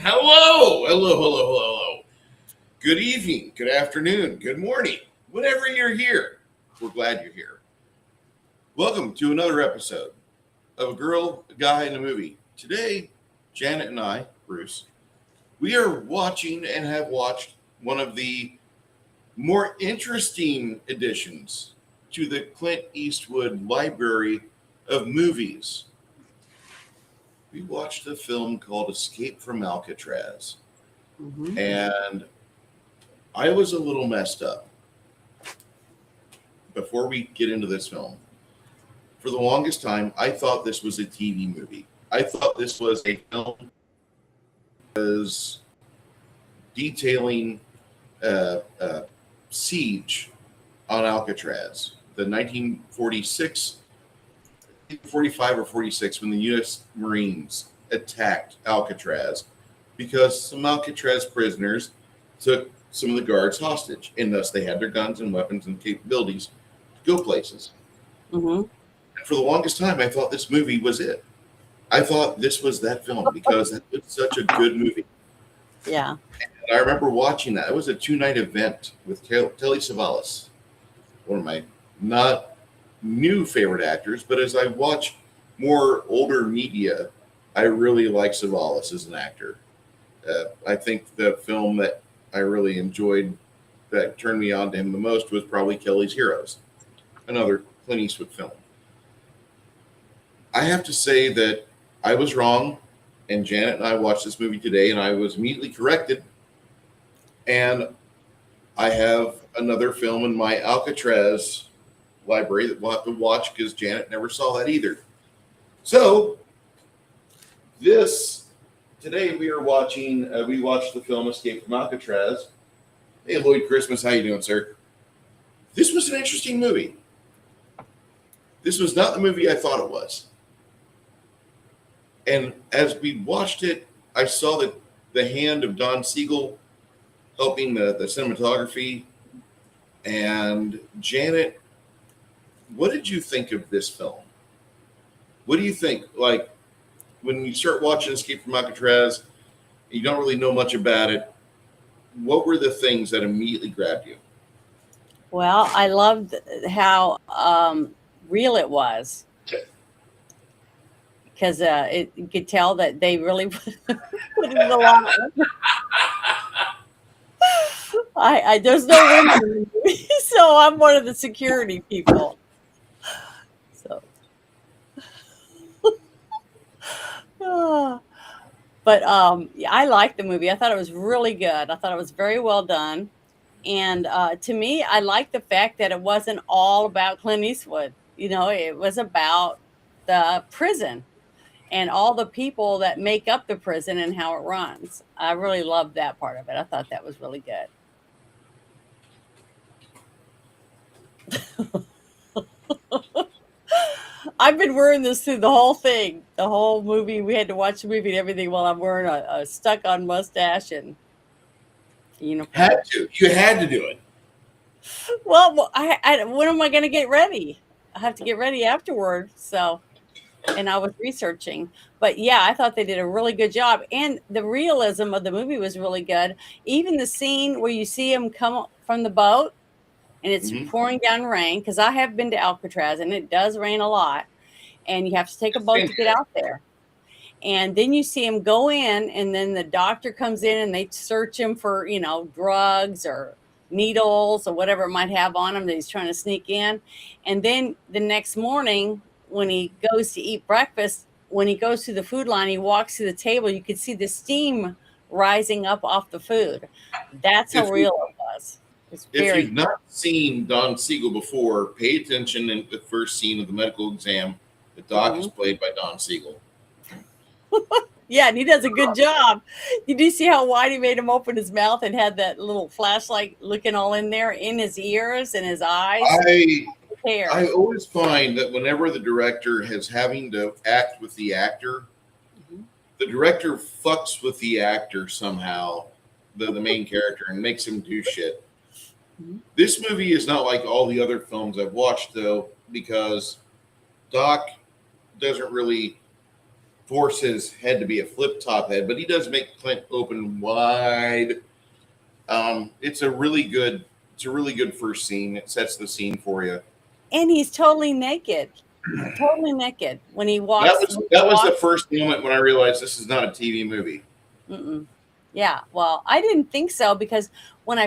Hello. Good evening, good afternoon, good morning, whenever you're here. We're glad you're here. Welcome to another episode of A Girl, a Guy, and a Movie. Today, Janet and I, Bruce, we are watching and have watched one of the more interesting additions to the Clint Eastwood library of movies. We watched a film called Escape from Alcatraz. And I was a little messed up before we get into this film. For the longest time, I thought this was a TV movie. I thought this was a film that was detailing siege on Alcatraz, the 1946, 45 or 46, when the U.S. Marines attacked Alcatraz because some Alcatraz prisoners took some of the guards hostage, and thus they had their guns and weapons and capabilities to go places. And for the longest time, I thought this movie was it. I thought this was that film because it was such a good movie. Yeah. And I remember watching that. It was a 2-night event with Telly Savalas, one of my not new favorite actors, but as I watch more older media, I really like Savalas as an actor. I think the film that I really enjoyed that turned me on to him the most was probably Kelly's Heroes, another Clint Eastwood film. I have to say that I was wrong, and Janet and I watched this movie today, and I was immediately corrected. And I have another film in my Alcatraz library that we'll have to watch because Janet never saw that either. So today we are watching. We watched the film Escape from Alcatraz. Hey, Lloyd Christmas, how you doing, sir? This was an interesting movie. This was not the movie I thought it was. And as we watched it, I saw the hand of Don Siegel helping the cinematography. And Janet, what did you think of this film? What do you think? Like, when you start watching Escape from Alcatraz, you don't really know much about it. What were the things that immediately grabbed you? Well, I loved how real it was because you could tell that they really put in a lot. There's no women in the movie, so I'm one of the security people. So, but yeah, I liked the movie. I thought it was really good. I thought it was very well done. And to me, I like the fact that it wasn't all about Clint Eastwood. You know, it was about the prison and all the people that make up the prison and how it runs. I really loved that part of it. I thought that was really good. I've been wearing this through the whole thing, the whole movie. We had to watch the movie and everything while I'm wearing a stuck-on mustache and uniform. You had to do it. Well, when am I going to get ready? I have to get ready afterward. So, and I was researching, but yeah, I thought they did a really good job, and the realism of the movie was really good. Even the scene where you see him come from the boat, and it's pouring down rain. Because I have been to Alcatraz, and it does rain a lot, and you have to take a boat to get out there. And then you see him go in, and then the doctor comes in, and they search him for, drugs or needles or whatever it might have on him that he's trying to sneak in. And then the next morning, when he goes to eat breakfast, when he goes to the food line, he walks to the table. You could see the steam rising up off the food. That's how real it was. If you've not seen Don Siegel before, pay attention in the first scene of the medical exam. The doc is played by Don Siegel. Yeah, and he does a good job. Did you see how wide he made him open his mouth and had that little flashlight looking all in there, in his ears and his eyes? I always find that whenever the director is having to act with the actor, the director fucks with the actor somehow, the main character, and makes him do shit. This movie is not like all the other films I've watched, though, because Doc doesn't really force his head to be a flip top head, but he does make Clint open wide. It's a really good first scene. It sets the scene for you. And he's totally naked when he walks. That was the first moment when I realized this is not a TV movie. Mm-mm. Yeah, well, I didn't think so, because when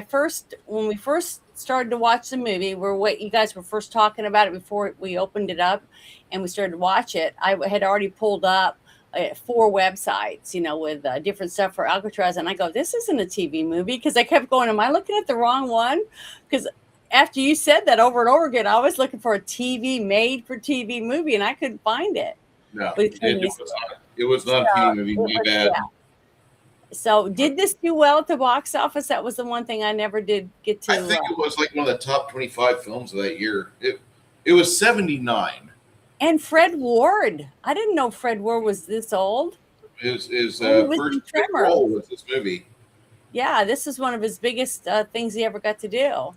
we first started to watch the movie, you guys were first talking about it before we opened it up, and we started to watch it. I had already pulled up 4 websites, with different stuff for Alcatraz, and I go, this isn't a TV movie, because I kept going, am I looking at the wrong one? Because after you said that over and over again, I was looking for a made for TV movie, and I couldn't find it. No, it was not a TV movie. My bad. Yeah. So did this do well at the box office? That was the one thing I never did get to. I think it was like one of the top 25 films of that year. It was 79. And Fred Ward. I didn't know Fred Ward was this old. His first big role was this movie. Yeah, this is one of his biggest things he ever got to do.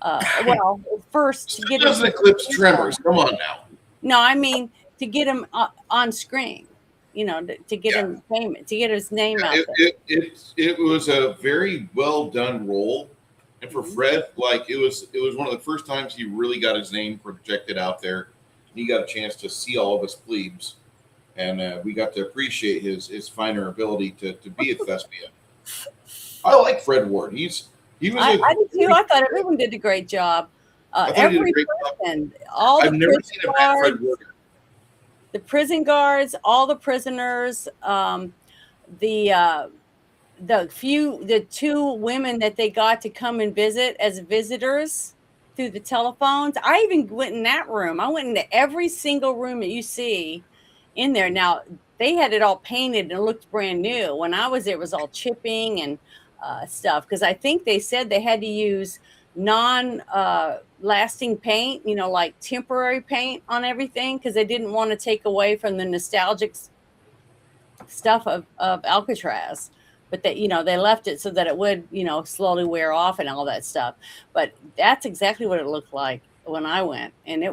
Well, first to get doesn't eclipse Tremors. Come on now. No, I mean to get him on screen. To get him famous, to get his name out there. It was a very well done role, and for Fred, it was one of the first times he really got his name projected out there. He got a chance to see all of us plebes, and we got to appreciate his finer ability to be a thespian. I like Fred Ward. I did too. I thought everyone did a great job. Every person, all I've never seen a bad Fred Ward. The prison guards, all the prisoners, the 2 women that they got to come and visit as visitors through the telephones. I even went in that room. I went into every single room that you see in there. Now, they had it all painted and it looked brand new. When I was there, it was all chipping and stuff, because I think they said they had to use lasting paint, like temporary paint on everything, because they didn't want to take away from the nostalgic stuff of Alcatraz. But they left it so that it would, slowly wear off and all that stuff. But that's exactly what it looked like when I went. And they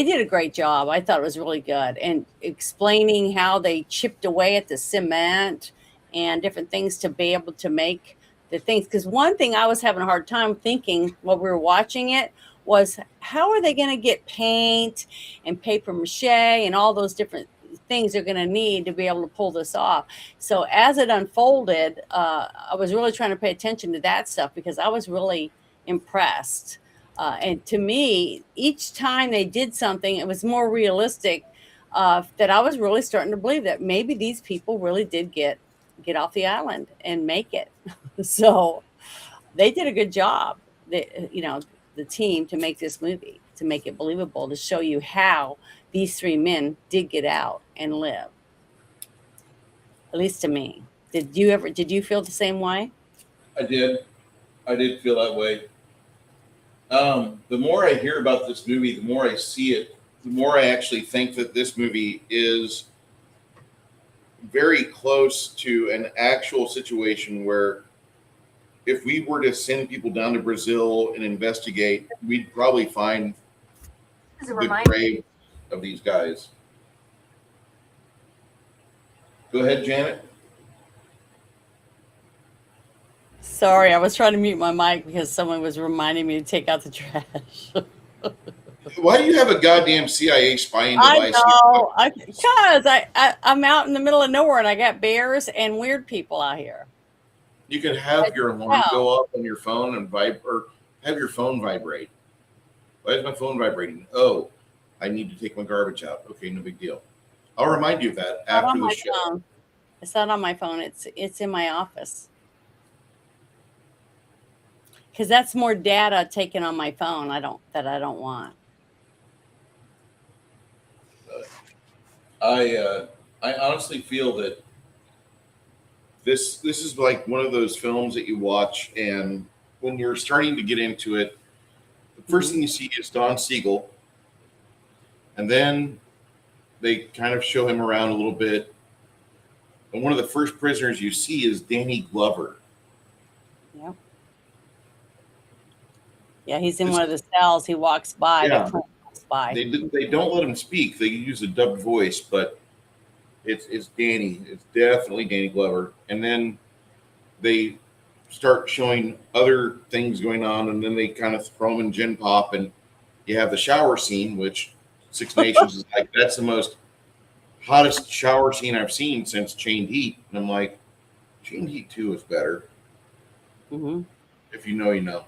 did a great job. I thought it was really good. And explaining how they chipped away at the cement and different things to be able to make the things. Because one thing I was having a hard time thinking while we were watching it was, how are they going to get paint and paper mache and all those different things they're going to need to be able to pull this off? So as it unfolded, I was really trying to pay attention to that stuff, because I was really impressed. And to me, each time they did something, it was more realistic, that I was really starting to believe that maybe these people really did get off the island and make it. So they did a good job, the team, to make this movie, to make it believable, to show you how these 3 men did get out and live. At least to me. Did you feel the same way? I did feel that way. The more I hear about this movie, the more I see it, the more I actually think that this movie is very close to an actual situation where, if we were to send people down to Brazil and investigate, we'd probably find the grave of these guys. Go ahead, Janet. Sorry, I was trying to mute my mic because someone was reminding me to take out the trash. Why do you have a goddamn CIA spying device? I know, because I'm out in the middle of nowhere and I got bears and weird people out here. You can have your alarm go off on your phone and or have your phone vibrate. Why is my phone vibrating? Oh, I need to take my garbage out. Okay, no big deal. I'll remind you of that after the show. Phone. It's not on my phone. It's in my office. Because that's more data taken on my phone. I don't want. I honestly feel that this is like one of those films that you watch, and when you're starting to get into it, the first thing you see is Don Siegel, and then they kind of show him around a little bit. And one of the first prisoners you see is Danny Glover. Yeah. Yeah, he's in one of the cells. He walks by. Yeah. They don't let him speak. They use a dubbed voice, but It's Danny. It's definitely Danny Glover. And then they start showing other things going on, and then they kind of throw them in Gen Pop, and you have the shower scene, which Six Nations is like, that's the most hottest shower scene I've seen since Chained Heat. And I'm like, Chained Heat 2 is better. Mm-hmm. If you know, you know.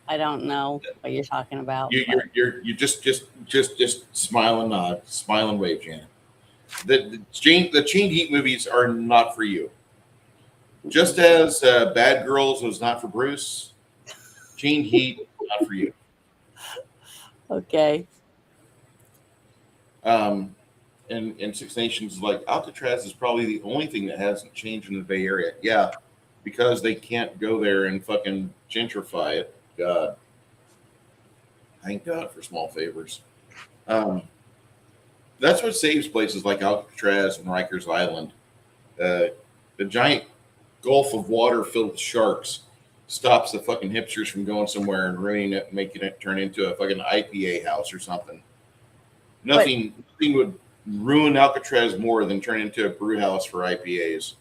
I don't know what you're talking about. You just smile and nod, smile and wave, Janet. The Chained Heat movies are not for you. Just as Bad Girls was not for Bruce, Chained Heat not for you. Okay. And Six Nations is like, Alcatraz is probably the only thing that hasn't changed in the Bay Area. Yeah, because they can't go there and fucking gentrify it. God. Thank God for small favors. That's what saves places like Alcatraz and Rikers Island. The giant gulf of water filled with sharks stops the fucking hipsters from going somewhere and ruining it, making it turn into a fucking IPA house or something. Nothing would ruin Alcatraz more than turn into a brew house for IPAs.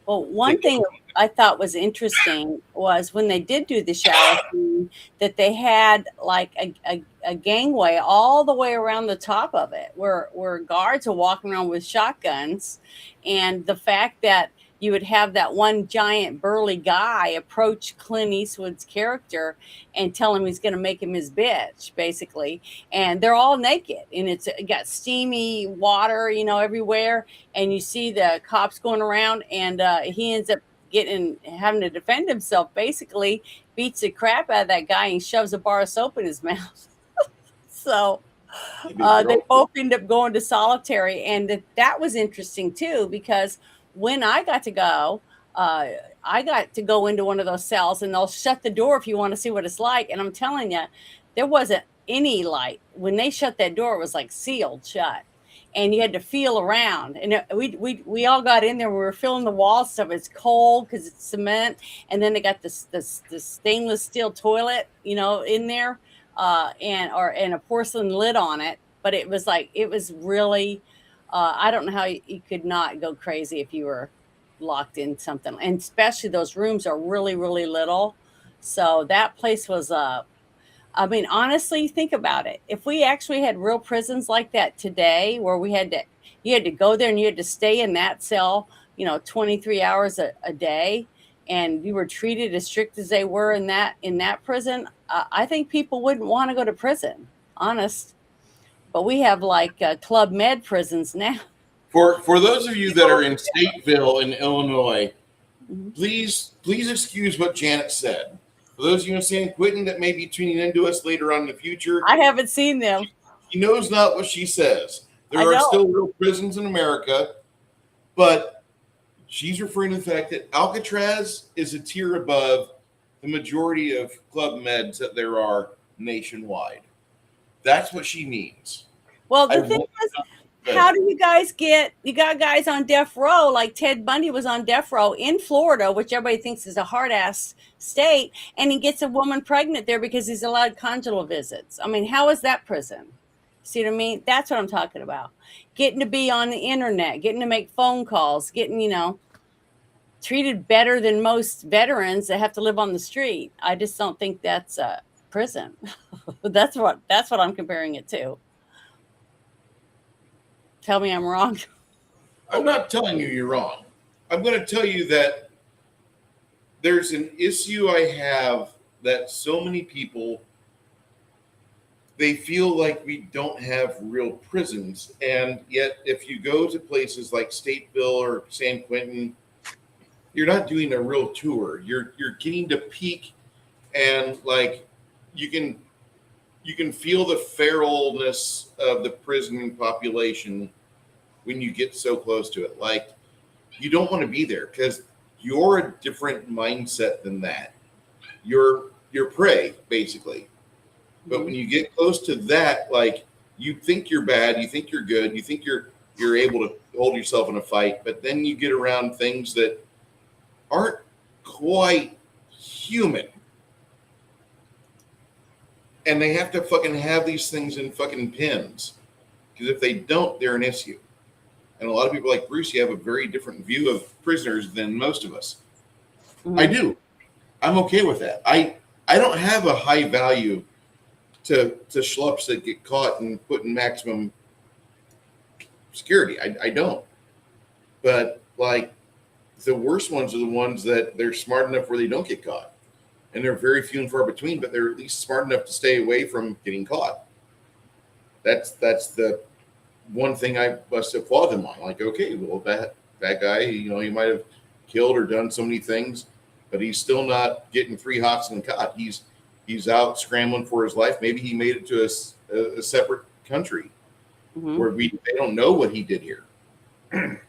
Well, one thing I thought was interesting was when they did do the shower scene, that they had like a gangway all the way around the top of it where guards are walking around with shotguns. And the fact that you would have that one giant burly guy approach Clint Eastwood's character and tell him he's going to make him his bitch, basically. And they're all naked, and it got steamy water, everywhere. And you see the cops going around, and he ends up having to defend himself, basically beats the crap out of that guy and shoves a bar of soap in his mouth. So they both end up going to solitary. And that was interesting too, because when I got to go into one of those cells, and they'll shut the door if you want to see what it's like. And I'm telling you, there wasn't any light. When they shut that door, it was like sealed shut. And you had to feel around. And we all got in there. We were feeling the walls stuff. It's cold because it's cement. And then they got this stainless steel toilet, in there, and a porcelain lid on it. But it was really, I don't know how you could not go crazy if you were locked in something. And especially those rooms are really, really little. So that place was honestly, think about it. If we actually had real prisons like that today, where you had to go there and you had to stay in that cell, 23 hours a day, and you were treated as strict as they were in that prison, I think people wouldn't want to go to prison, honest. But we have like Club Med prisons now. For those of you that are in Stateville in Illinois, please excuse what Janet said. For those of you in San Quentin that may be tuning into us later on in the future, I haven't seen them. She knows not what she says. There are still real prisons in America, but she's referring to the fact that Alcatraz is a tier above the majority of Club Meds that there are nationwide. That's what she means. Well, the thing is, how do you guys you got guys on death row, like Ted Bundy was on death row in Florida, which everybody thinks is a hard-ass state, and he gets a woman pregnant there because he's allowed conjugal visits. I mean, how is that prison? See what I mean? That's what I'm talking about. Getting to be on the internet, getting to make phone calls, getting, treated better than most veterans that have to live on the street. I just don't think that's a prison. That's what I'm comparing it to. Tell me I'm wrong. I'm not telling you you're wrong. I'm going to tell you that there's an issue I have that so many people, they feel like we don't have real prisons. And yet, if you go to places like Stateville or San Quentin, you're not doing a real tour. You're getting to peek, and like you can feel the feralness of the prison population when you get so close to it. Like, you don't want to be there because you're a different mindset than that. You're prey, basically. But when you get close to that, like, you think you're bad, you think you're good, you think you're able to hold yourself in a fight, but then you get around things that aren't quite human. And they have to fucking have these things in fucking pins. Because if they don't, they're an issue. And a lot of people like Bruce, you have a very different view of prisoners than most of us. Mm-hmm. I do. I'm okay with that. I don't have a high value to schlups that get caught and put in maximum security. I don't. But like the worst ones are the ones that they're smart enough where they don't get caught. And they're very few and far between, but they're at least smart enough to stay away from getting caught. That's the one thing I must applaud them on. Like, okay, well, that guy, he might have killed or done so many things, but he's still not getting 3 hops and caught. He's out scrambling for his life. Maybe he made it to a separate country where they don't know what he did here. And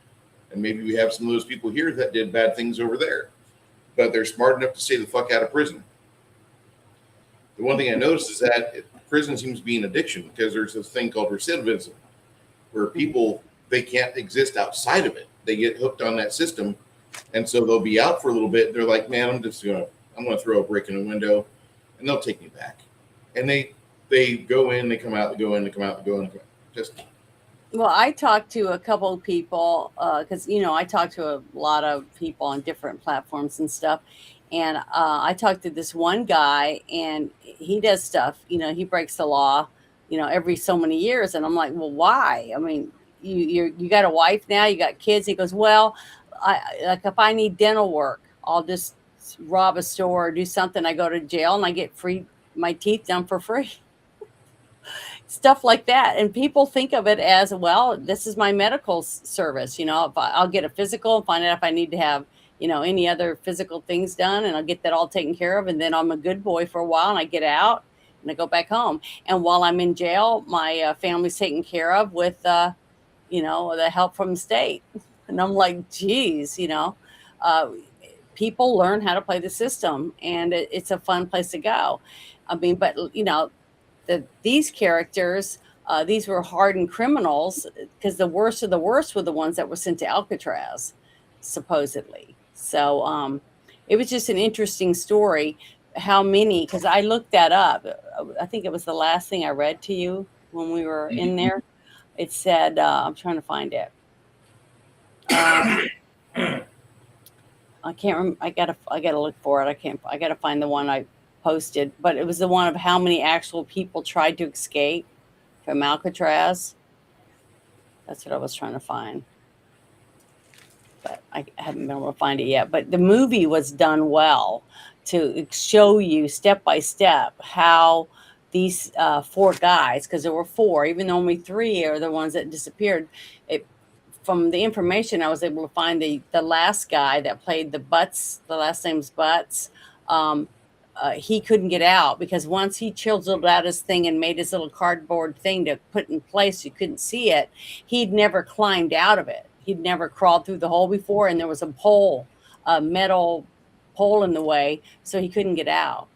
maybe we have some of those people here that did bad things over there, but they're smart enough to stay the fuck out of prison. The one thing I noticed is that prison seems to be an addiction because there's this thing called recidivism where people, they can't exist outside of it. They get hooked on that system. And so they'll be out for a little bit. They're like, man, I'm going to throw a brick in a window and they'll take me back. And they go in, they come out, they go in, they come out, they go in, they come out. Just. Well, I talked to a couple of people because, I talk to a lot of people on different platforms and stuff. And I talked to this one guy and he does stuff, he breaks the law, every so many years. And I'm like, well, why? I mean, you got a wife now, you got kids. He goes, well, if I need dental work, I'll just rob a store or do something. I go to jail and I get my teeth done for free. Stuff like that. And people think of it as, well, this is my medical service. If I'll get a physical and find out if I need to have, any other physical things done, and I'll get that all taken care of. And then I'm a good boy for a while and I get out and I go back home. And while I'm in jail, my family's taken care of with, the help from the state. And I'm like, geez, people learn how to play the system and it's a fun place to go. I mean, but, these characters, these were hardened criminals because the worst of the worst were the ones that were sent to Alcatraz, supposedly. So it was just an interesting story. How many? Because I looked that up. I think it was the last thing I read to you when we were in there. It said, I'm trying to find it. I can't remember. I gotta look for it. I gotta find the one I posted, but it was the one of how many actual people tried to escape from Alcatraz. That's what I was trying to find, but I haven't been able to find it yet. But the movie was done well to show you step by step how these 4 guys, because there were 4, even though only 3 are the ones that disappeared. From the information I was able to find, the last guy that played the Butts, the last name's Butts, he couldn't get out because once he chiseled out his thing and made his little cardboard thing to put in place, you couldn't see it. He'd never climbed out of it. He'd never crawled through the hole before, and there was a metal pole in the way, so he couldn't get out.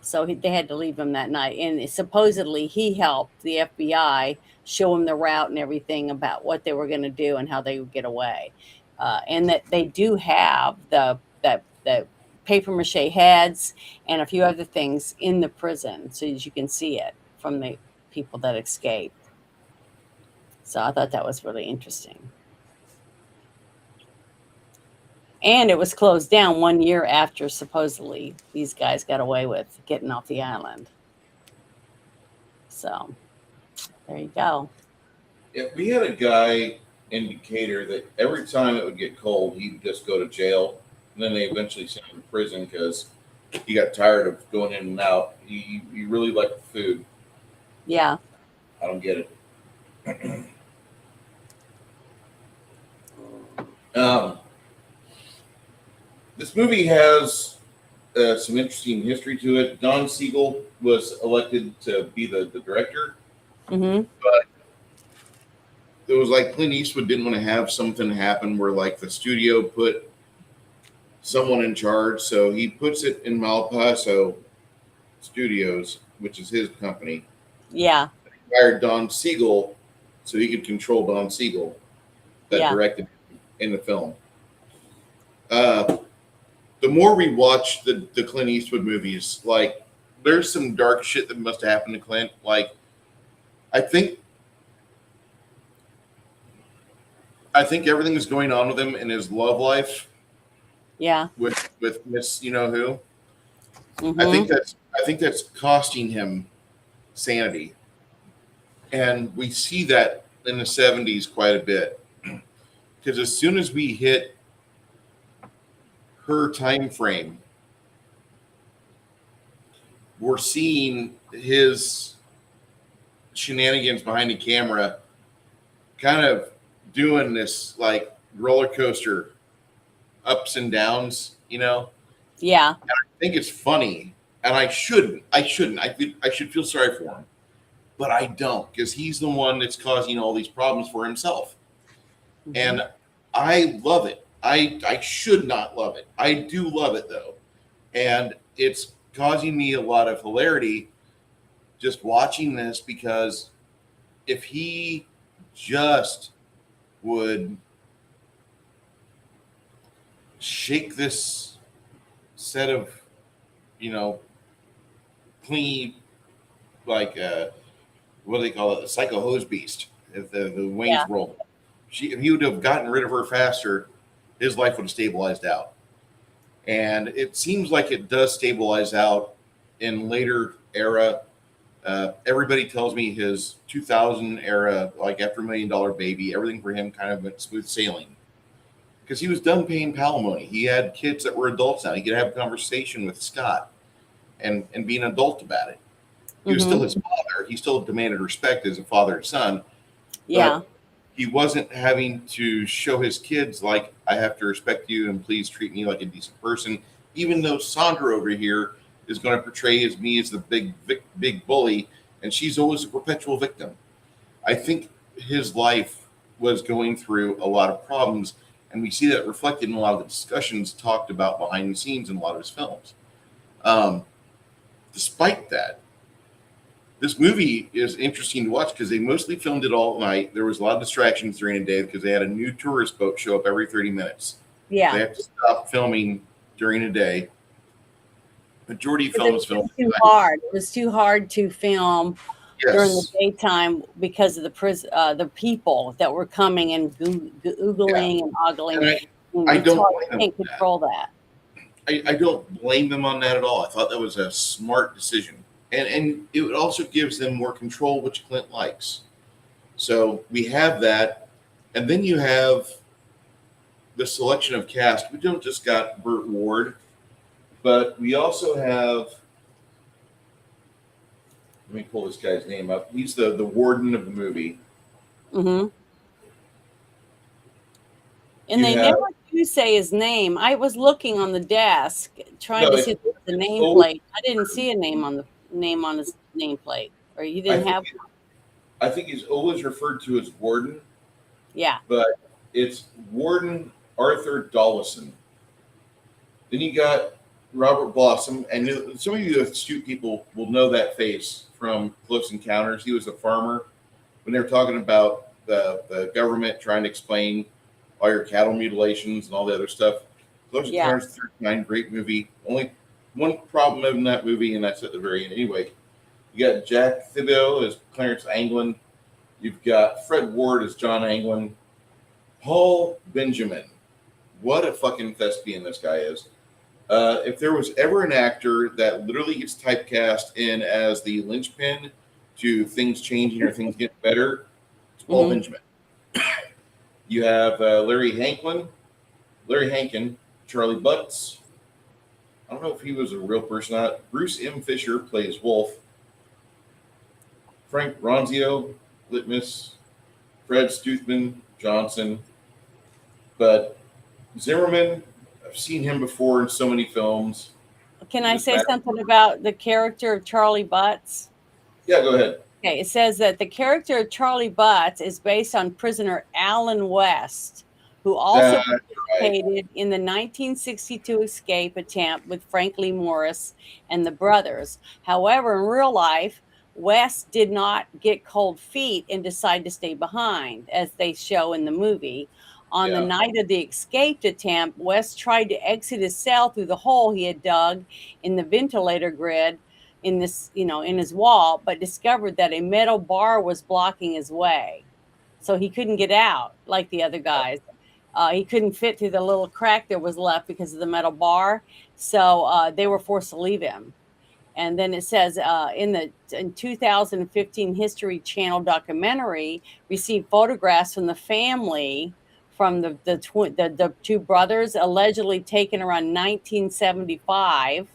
So they had to leave him that night. And supposedly he helped the FBI show him the route and everything about what they were going to do and how they would get away. And that they do have the paper mache heads and a few other things in the prison so as you can see it from the people that escaped. So I thought that was really interesting. And it was closed down 1 year after supposedly these guys got away with getting off the island. So there you go. Yeah, we had a guy in Decatur that every time it would get cold, he'd just go to jail. And then they eventually sent him to prison because he got tired of going in and out. He really liked the food. Yeah. I don't get it. This movie has some interesting history to it. Don Siegel was elected to be the director. Mm-hmm. But it was like Clint Eastwood didn't want to have something happen where like the studio put someone in charge, so he puts it in Malpaso Studios, which is his company. Yeah. He hired Don Siegel so he could control Don Siegel that directed in the film. The more we watch the Clint Eastwood movies, like there's some dark shit that must have happened to Clint. Like I think I think everything is going on with him in his love life Yeah. with Miss you know who. Mm-hmm. I think that's costing him sanity, and we see that in the '70s quite a bit because as soon as we hit her time frame, we're seeing his shenanigans behind the camera, kind of doing this like roller coaster ups and downs. Yeah. I think it's funny, and I shouldn't. I should feel sorry for him, but I don't because he's the one that's causing all these problems for himself. Mm-hmm. And I love it. I should not love it. I do love it though, and it's causing me a lot of hilarity just watching this because if he just would shake this set of you know clean like what do they call it, a psycho hose beast, if the Wayne's Yeah. World, if he would have gotten rid of her faster, his life would have stabilized out. And it seems like it does stabilize out in later era. Everybody tells me his 2000 era, like after $1 Million Baby, everything for him kind of went smooth sailing because he was done paying palimony. He had kids that were adults now. He could have a conversation with Scott and be an adult about it. He was still Mm-hmm. his father. He still demanded respect as a father and son, Yeah. but he wasn't having to show his kids like I have to respect you and please treat me like a decent person. Even though Sandra over here is going to portray as me as the big bully, and she's always a perpetual victim. I think his life was going through a lot of problems, and we see that reflected in a lot of the discussions talked about behind the scenes in a lot of his films. Um, Despite that, this movie is interesting to watch because they mostly filmed it all at night. There was a lot of distractions during the day because they had a new tourist boat show up every 30 minutes. They Yeah. have to stop filming during the day. Majority of Because it films was filmed just too at night. hard. It was too hard to film during the Yes. daytime because of the people that were coming and Yeah. oogling and ogling. And And I it's don't hard. blame You them can't on that. control that. I don't blame them on that at all. I thought that was a smart decision. And it also gives them more control, which Clint likes. So we have that. And then you have the selection of cast. We don't just got Burt Ward, but we also have, let me pull this guy's name up. He's the warden of the movie. Mm-hmm. And You they have, never do say his name. I was looking on the desk trying no, to see if there was a always, nameplate. I didn't see a name on his nameplate, or you I didn't think, have. I think he's always referred to as warden, Yeah. but it's Warden Arthur Dollison. Then you got Robert Blossom, and some of you astute people will know that face from Close Encounters. He was a farmer when they were talking about the government trying to explain all your cattle mutilations and all the other stuff. Close Yeah. Encounters 39, great movie. Only one problem in that movie, and that's at the very end. Anyway, you got Jack Thibodeau as Clarence Anglin. You've got Fred Ward as John Anglin. Paul Benjamin. What a fucking thespian this guy is. If there was ever an actor that literally gets typecast in as the linchpin to things changing or things getting better, it's Paul Mm-hmm. Benjamin. You have Larry Hankin, Charlie Butts. I don't know if he was a real person or not. Bruce M. Fisher plays Wolf. Frank Ronzio, Litmus. Fred Stuthman, Johnson. But Zimmerman, I've seen him before in so many films. Can I say something about the character of Charlie Butts? Yeah, go ahead. Okay, it says that the character of Charlie Butts is based on prisoner Alan West, who also participated in the 1962 escape attempt with Frank Lee Morris and the brothers. However, in real life, West did not get cold feet and decide to stay behind, as they show in the movie. On the night of the escaped attempt, West tried to exit his cell through the hole he had dug in the ventilator grid in this, in his wall, but discovered that a metal bar was blocking his way. so he couldn't get out like the other guys. He couldn't fit through the little crack that was left because of the metal bar, so they were forced to leave him. And then it says in 2015 History Channel documentary received photographs from the family from the two brothers allegedly taken around 1975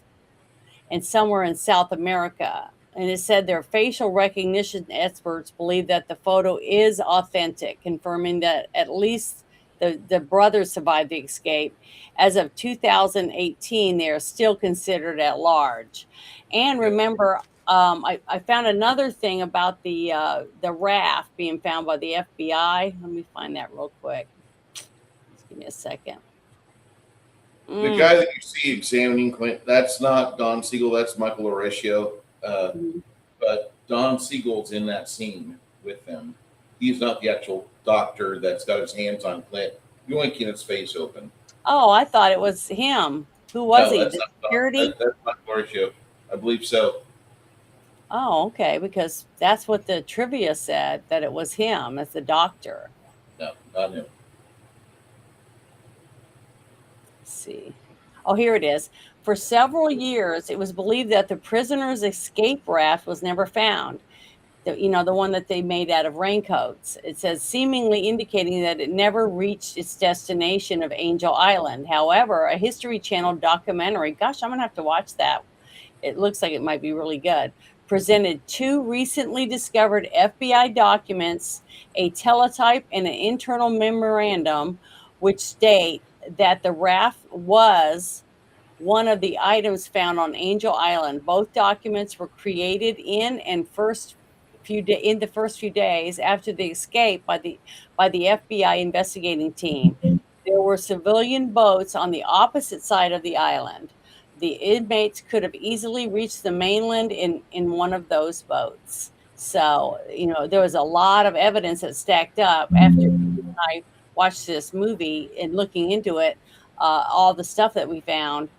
and somewhere in South America. And it said their facial recognition experts believe that the photo is authentic, confirming that at least the brothers survived the escape. As of 2018, they are still considered at large. And remember, I found another thing about the raft being found by the FBI. Let me find that real quick. Just give me a second. The guy that you see examining Clint, that's not Don Siegel, that's Michael Oresio. But Don Siegel's in that scene with them. He's not the actual doctor that's got his hands on Clint, yoinking his face open. Oh, I thought it was him. Who was he? That's The not security? That's Michael Oresio. I believe so. Oh, okay, because that's what the trivia said, that it was him as the doctor. No, not him. Let's see. Oh, here it is. For several years, it was believed that the prisoner's escape raft was never found. The one that they made out of raincoats. It says seemingly indicating that it never reached its destination of Angel Island. However, a History Channel documentary, gosh, I'm going to have to watch that. It looks like it might be really good, presented two recently discovered FBI documents, a teletype and an internal memorandum, which state that the raft was one of the items found on Angel Island. Both documents were created in the first few days after the escape by the FBI investigating team. There were civilian boats on the opposite side of the island. The inmates could have easily reached the mainland in one of those boats. So, there was a lot of evidence that stacked up after I watched this movie and looking into it, all the stuff that we found.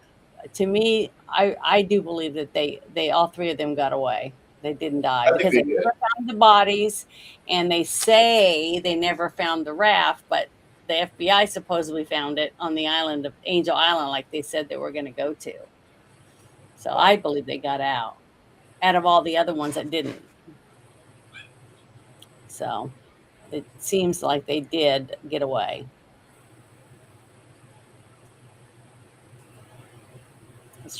To me, I do believe that they all three of them got away. They didn't die because they never found the bodies, and they say they never found the raft, but the FBI supposedly found it on the island of Angel Island, like they said they were going to go to. So I believe they got out of all the other ones that didn't. So it seems like they did get away.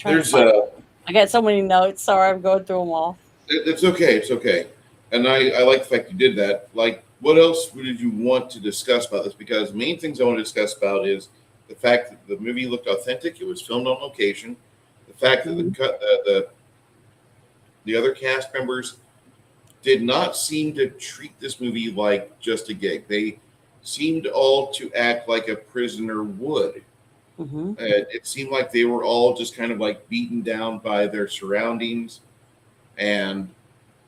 I got so many notes. Sorry, I'm going through them all. It's okay. It's okay. And I like the fact you did that. Like, what else did you want to discuss about this? Because the main things I want to discuss about is the fact that the movie looked authentic. It was filmed on location. The fact that the other cast members did not seem to treat this movie like just a gig. They seemed all to act like a prisoner would. Mm-hmm. It seemed like they were all just kind of like beaten down by their surroundings. And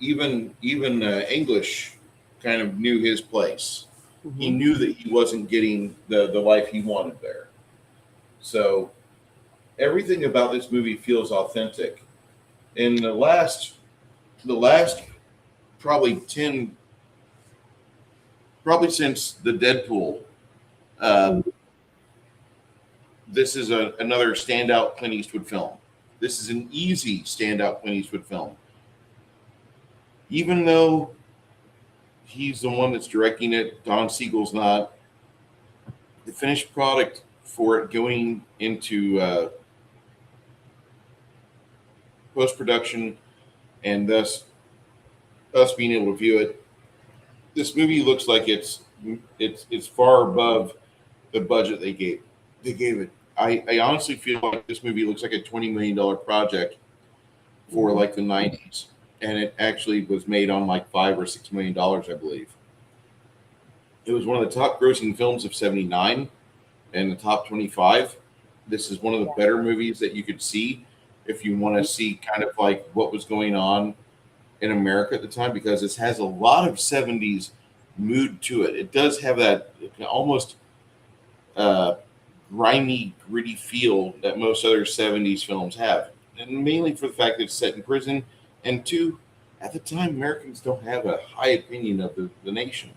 even English kind of knew his place. Mm-hmm. He knew that he wasn't getting the life he wanted there. So everything about this movie feels authentic. In the last probably since the Deadpool, this is another standout Clint Eastwood film. This is an easy standout Clint Eastwood film. Even though he's the one that's directing it, Don Siegel's not, the finished product for it going into post-production and thus us being able to view it, this movie looks like it's far above the budget they gave it. I honestly feel like this movie looks like a $20 million project for like the 90s. And it actually was made on like $5 or $6 million, I believe. It was one of the top grossing films of '79 and the top 25. This is one of the better movies that you could see if you want to see kind of like what was going on in America at the time, because it has a lot of 70s mood to it. It does have that almost grimy, gritty feel that most other 70s films have. And mainly for the fact that it's set in prison. And two, at the time, Americans don't have a high opinion of the nation.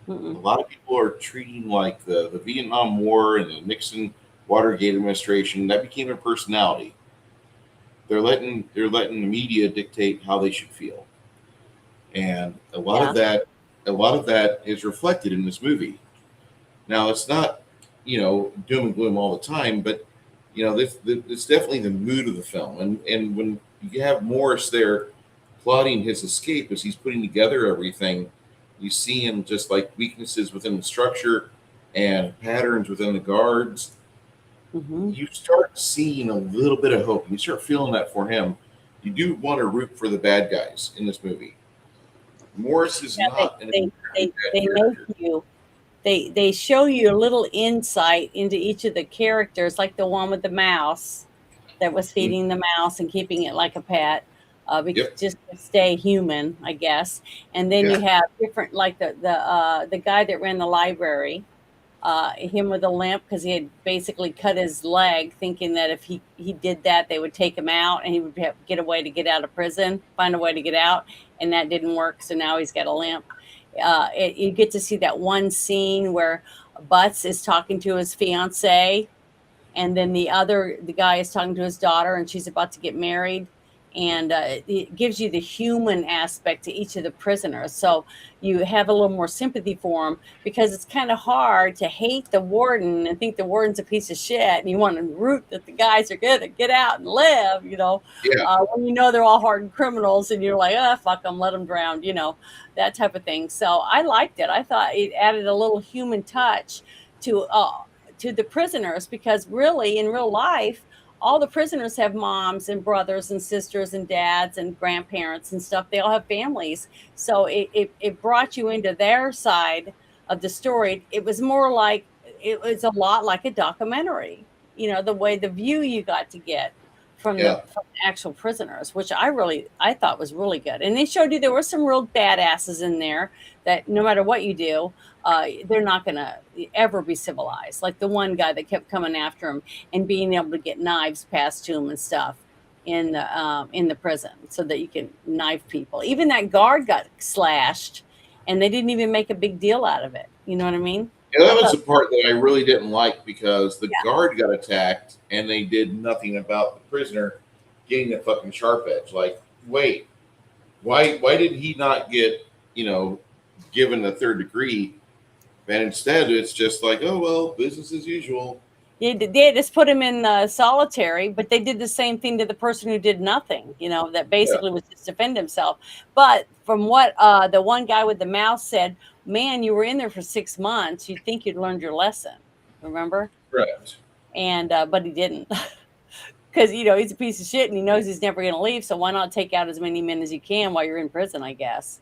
Mm-mm. lot of people are treating like the Vietnam War and the Nixon Watergate administration, that became a personality. They're letting the media dictate how they should feel. And Yeah. a lot of that is reflected in this movie. Now it's not, doom and gloom all the time, but it's definitely the mood of the film. And when you have Morris there plotting his escape as he's putting together everything, you see him just like weaknesses within the structure and patterns within the guards. Hmm. You start seeing a little bit of hope. You start feeling that for him. You do want to root for the bad guys in this movie. Morris is Yeah, not an they entirely bad they make character. you they show you a little insight into each of the characters, like the one with the mouse that was Mm, feeding the mouse and keeping it like a pet, yep. just to stay human, I guess. And then Yeah. you have different, like the guy that ran the library, him with a limp because he had basically cut his leg, thinking that if he did that, they would take him out and he would get a way to get out of prison, find a way to get out, and that didn't work. So now he's got a limp. You get to see that one scene where Butts is talking to his fiance, and then the guy is talking to his daughter, and she's about to get married. And it gives you the human aspect to each of the prisoners, so you have a little more sympathy for them, because it's kind of hard to hate the warden and think the warden's a piece of shit, and you want to root that the guys are good to get out and live, Yeah. when they're all hardened criminals, and you're like, fuck them, let them drown, that type of thing. So I liked it. I thought it added a little human touch to the prisoners, because really in real life all the prisoners have moms and brothers and sisters and dads and grandparents and stuff. They all have families. So it brought you into their side of the story. It was more like, it was a lot like a documentary, the way, the view you got to get from Yeah. the actual prisoners, which I thought was really good. And they showed you there were some real badasses in there that no matter what you do, they're not going to ever be civilized. Like the one guy that kept coming after him and being able to get knives passed to him and stuff in the prison, so that you can knife people. Even that guard got slashed, and they didn't even make a big deal out of it. You know what I mean? Yeah, I that was thought, the part that I really didn't like, because the yeah, guard got attacked and they did nothing about the prisoner getting the fucking sharp edge. Like, wait, why did he not get, given the third degree? And instead it's just like, oh well, business as usual. they just put him in solitary, but they did the same thing to the person who did nothing. That Yeah. basically was just defend himself. But from what the one guy with the mouse said, man, you were in there for 6 months. You'd think you'd learned your lesson. Remember? Correct. And but he didn't. Because he's a piece of shit and he knows he's never going to leave, so why not take out as many men as you can while you're in prison? I guess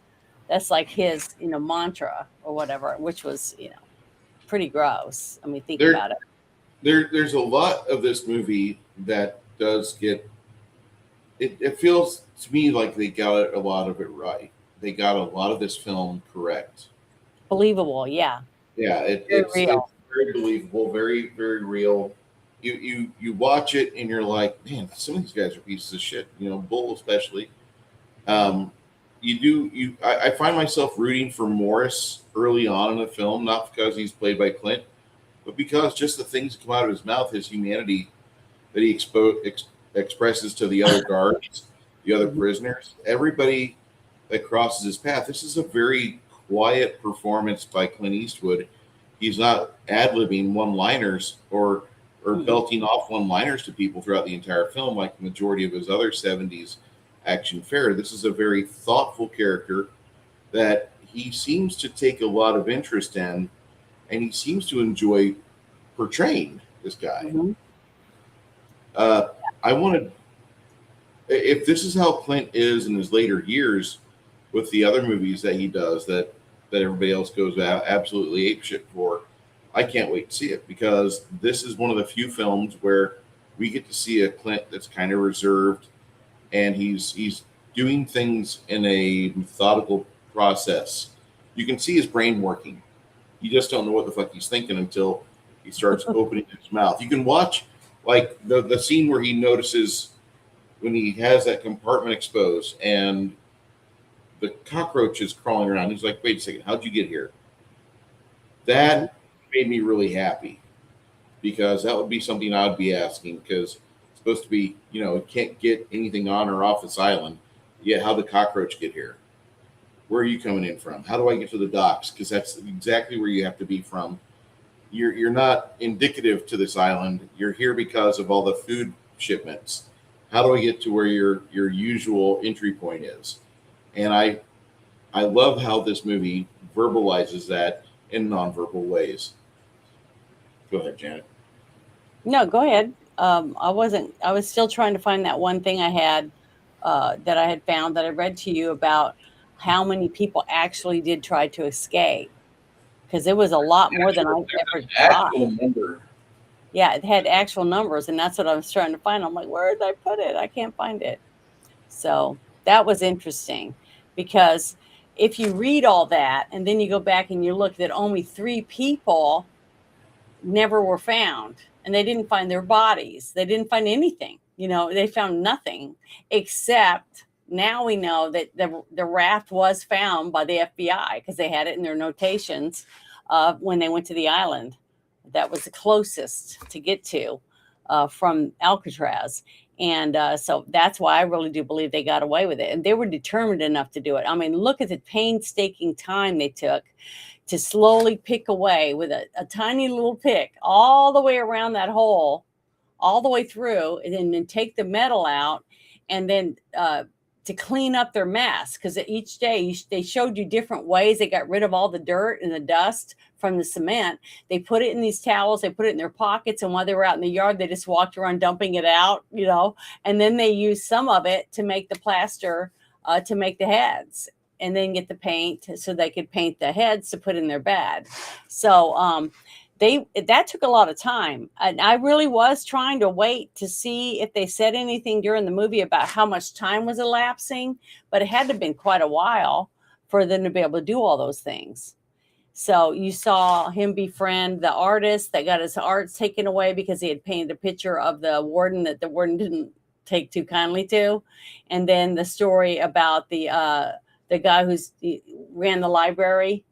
that's like his mantra or whatever, which was pretty gross. I mean, think There about it. there's a lot of this movie that does get it feels to me like they got a lot of it right. They got a lot of this film correct. Believable, yeah. Yeah, Very it's real. very believable, very very real. You watch it and you're like, man, some of these guys are pieces of shit. Bull especially. Um, I find myself rooting for Morris early on in the film, not because he's played by Clint, but because just the things that come out of his mouth, his humanity that he expresses to the other guards, the other Mhm. prisoners, everybody that crosses his path. This is a very quiet performance by Clint Eastwood. He's not ad-libbing one-liners or Mhm. belting off one-liners to people throughout the entire film like the majority of his other 70s action fare. This is a very thoughtful character that he seems to take a lot of interest in, and he seems to enjoy portraying this guy. Mhm. Uh, I wanted, if this is how Clint is in his later years with the other movies that he does that everybody else goes absolutely apeshit for, I can't wait to see it, because this is one of the few films where we get to see a Clint that's kind of reserved, and he's doing things in a methodical process. You can see his brain working. You just don't know what the fuck he's thinking until he starts opening his mouth. You can watch like the scene where he notices when he has that compartment exposed and the cockroach is crawling around. He's like, wait a second, how'd you get here? That made me really happy because that would be something I'd be asking because it's supposed to be, it can't get anything on or off this island. Yet, how did the cockroach get here? Where are you coming in from? How do I get to the docks? Because that's exactly where you have to be from. You're not indicative to this island. You're here because of all the food shipments. How do I get to where your usual entry point is? And I love how this movie verbalizes that in nonverbal ways. Go ahead, Janet. No, go ahead. I was still trying to find that one thing I had that I had found that I read to you about how many people actually did try to escape, because it was a lot more than I ever thought. Actual number. Yeah, it had actual numbers, and that's what I was trying to find. I'm like, where did I put it? I can't find it. So that was interesting, because if you read all that and then you go back and you look that only 3 people never were found, and they didn't find their bodies. They didn't find anything. They found nothing, except now we know that the raft was found by the FBI because they had it in their notations when they went to the island. That was the closest to get to from Alcatraz. And so that's why I really do believe they got away with it. And they were determined enough to do it. I mean, look at the painstaking time they took to slowly pick away with a tiny little pick all the way around that hole, all the way through, and then take the metal out, and then to clean up their mess. Because each day they showed you different ways they got rid of all the dirt and the dust from the cement. They put it in these towels, they put it in their pockets, and while they were out in the yard, they just walked around dumping it out, and then they used some of it to make the plaster to make the heads, and then get the paint so they could paint the heads to put in their bed. So that took a lot of time. And I really was trying to wait to see if they said anything during the movie about how much time was elapsing, but it had to have been quite a while for them to be able to do all those things. So you saw him befriend the artist that got his art taken away because he had painted a picture of the warden that the warden didn't take too kindly to. And then the story about the guy he ran the library,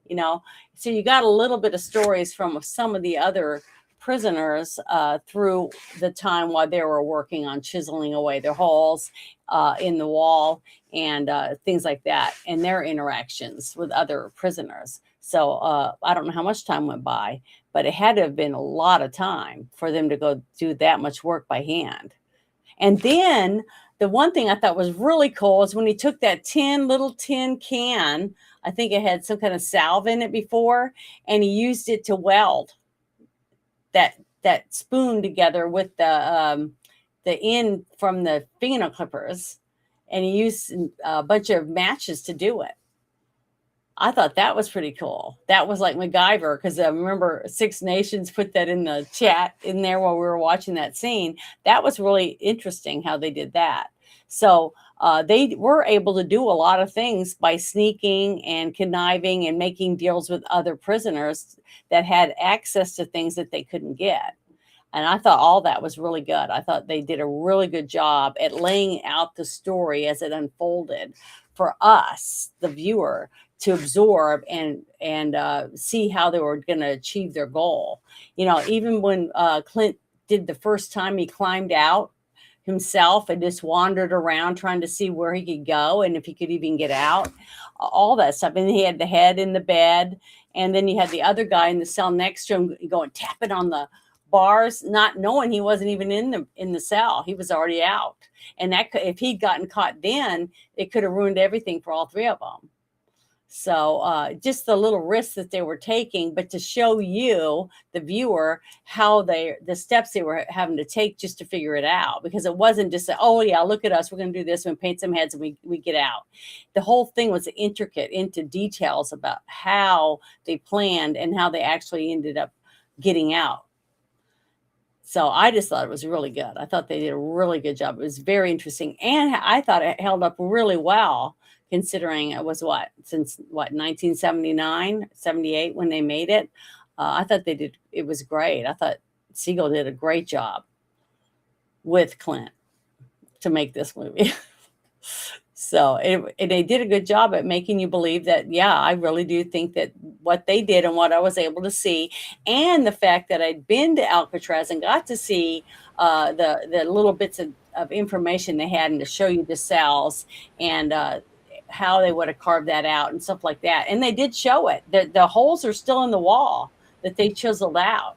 So you got a little bit of stories from some of the other prisoners through the time while they were working on chiseling away their holes in the wall and things like that, and their interactions with other prisoners. So I don't know how much time went by, but it had to have been a lot of time for them to go do that much work by hand. And then the one thing I thought was really cool is when he took that little tin can, I think it had some kind of salve in it before, and he used it to weld that spoon together with the end from the fingernail clippers, and he used a bunch of matches to do it. I thought that was pretty cool. That was like MacGyver, because I remember Six Nations put that in the chat in there while we were watching that scene. That was really interesting how they did that. So they were able to do a lot of things by sneaking and conniving and making deals with other prisoners that had access to things that they couldn't get. And I thought all that was really good. I thought they did a really good job at laying out the story as it unfolded for us, the viewer, to absorb and see how they were going to achieve their goal. Even when Clint did the first time, he climbed out himself and just wandered around trying to see where he could go and if he could even get out, all that stuff. And he had the head in the bed, and then you had the other guy in the cell next to him going tapping on the bars, not knowing he wasn't even in the cell. He was already out. And that if he'd gotten caught then, it could have ruined everything for all 3 of them. So just the little risks that they were taking, but to show you, the viewer, how the steps they were having to take just to figure it out, because it wasn't just, oh yeah, look at us, we're going to do this and paint some heads and we get out. The whole thing was intricate into details about how they planned and how they actually ended up getting out. So I just thought it was really good. I thought they did a really good job. It was very interesting. And I thought it held up really well, considering it was since 1979, 78 when they made it. I thought it was great. I thought Siegel did a great job with Clint to make this movie. So and they did a good job at making you believe that, yeah, I really do think that what they did and what I was able to see, and the fact that I'd been to Alcatraz and got to see the little bits of information they had and to show you the cells and how they would have carved that out and stuff like that. And they did show it. The holes are still in the wall that they chiseled out.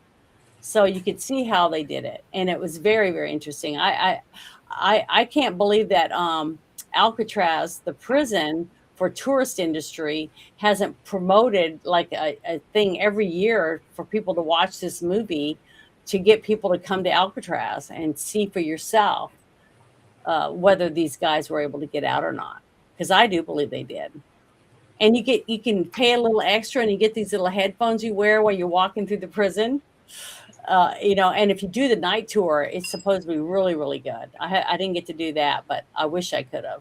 So you could see how they did it. And it was very, very interesting. I can't believe that Alcatraz, the prison for tourist industry, hasn't promoted like a thing every year for people to watch this movie, to get people to come to Alcatraz and see for yourself whether these guys were able to get out or not. Because I do believe they did. And you can pay a little extra, and you get these little headphones you wear while you're walking through the prison. And if you do the night tour, it's supposed to be really, really good. I didn't get to do that, but I wish I could have.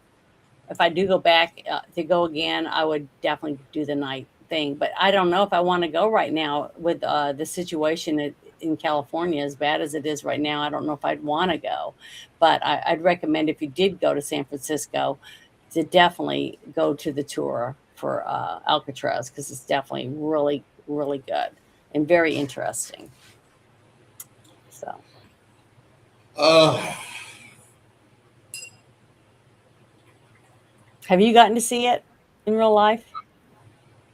If I do go back to go again, I would definitely do the night thing. But I don't know if I want to go right now with the situation in California, as bad as it is right now. I don't know if I'd want to go, but I'd recommend, if you did go to San Francisco, to definitely go to the tour for Alcatraz, because it's definitely really, really good and very interesting. So, have you gotten to see it in real life?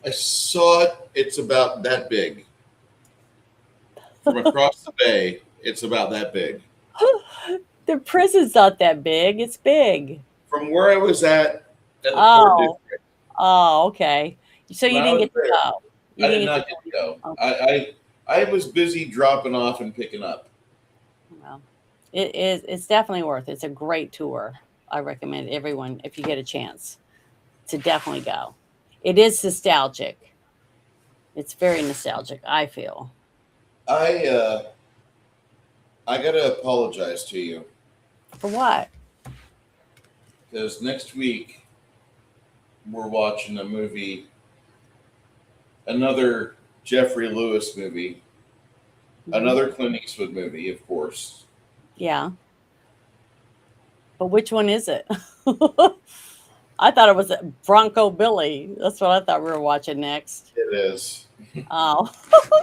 I saw it. It's about that big. From across the bay, it's about that big. The prison's not that big. It's big. From where I was at the Oh. court district, Oh, okay. So you When I didn't was get to there, go. You I did didn't not get get to go. Okay. I was busy dropping off and picking up. Well, it's definitely worth it. It's a great tour. I recommend everyone, if you get a chance, to definitely go. It is nostalgic. It's very nostalgic, I feel. I gotta apologize to you, For what? because next week we're watching a movie, another Jeffrey Lewis movie, another Clint Eastwood movie, of course. Yeah. But which one is it? I thought it was Bronco Billy. That's what I thought we were watching next. It is. Oh,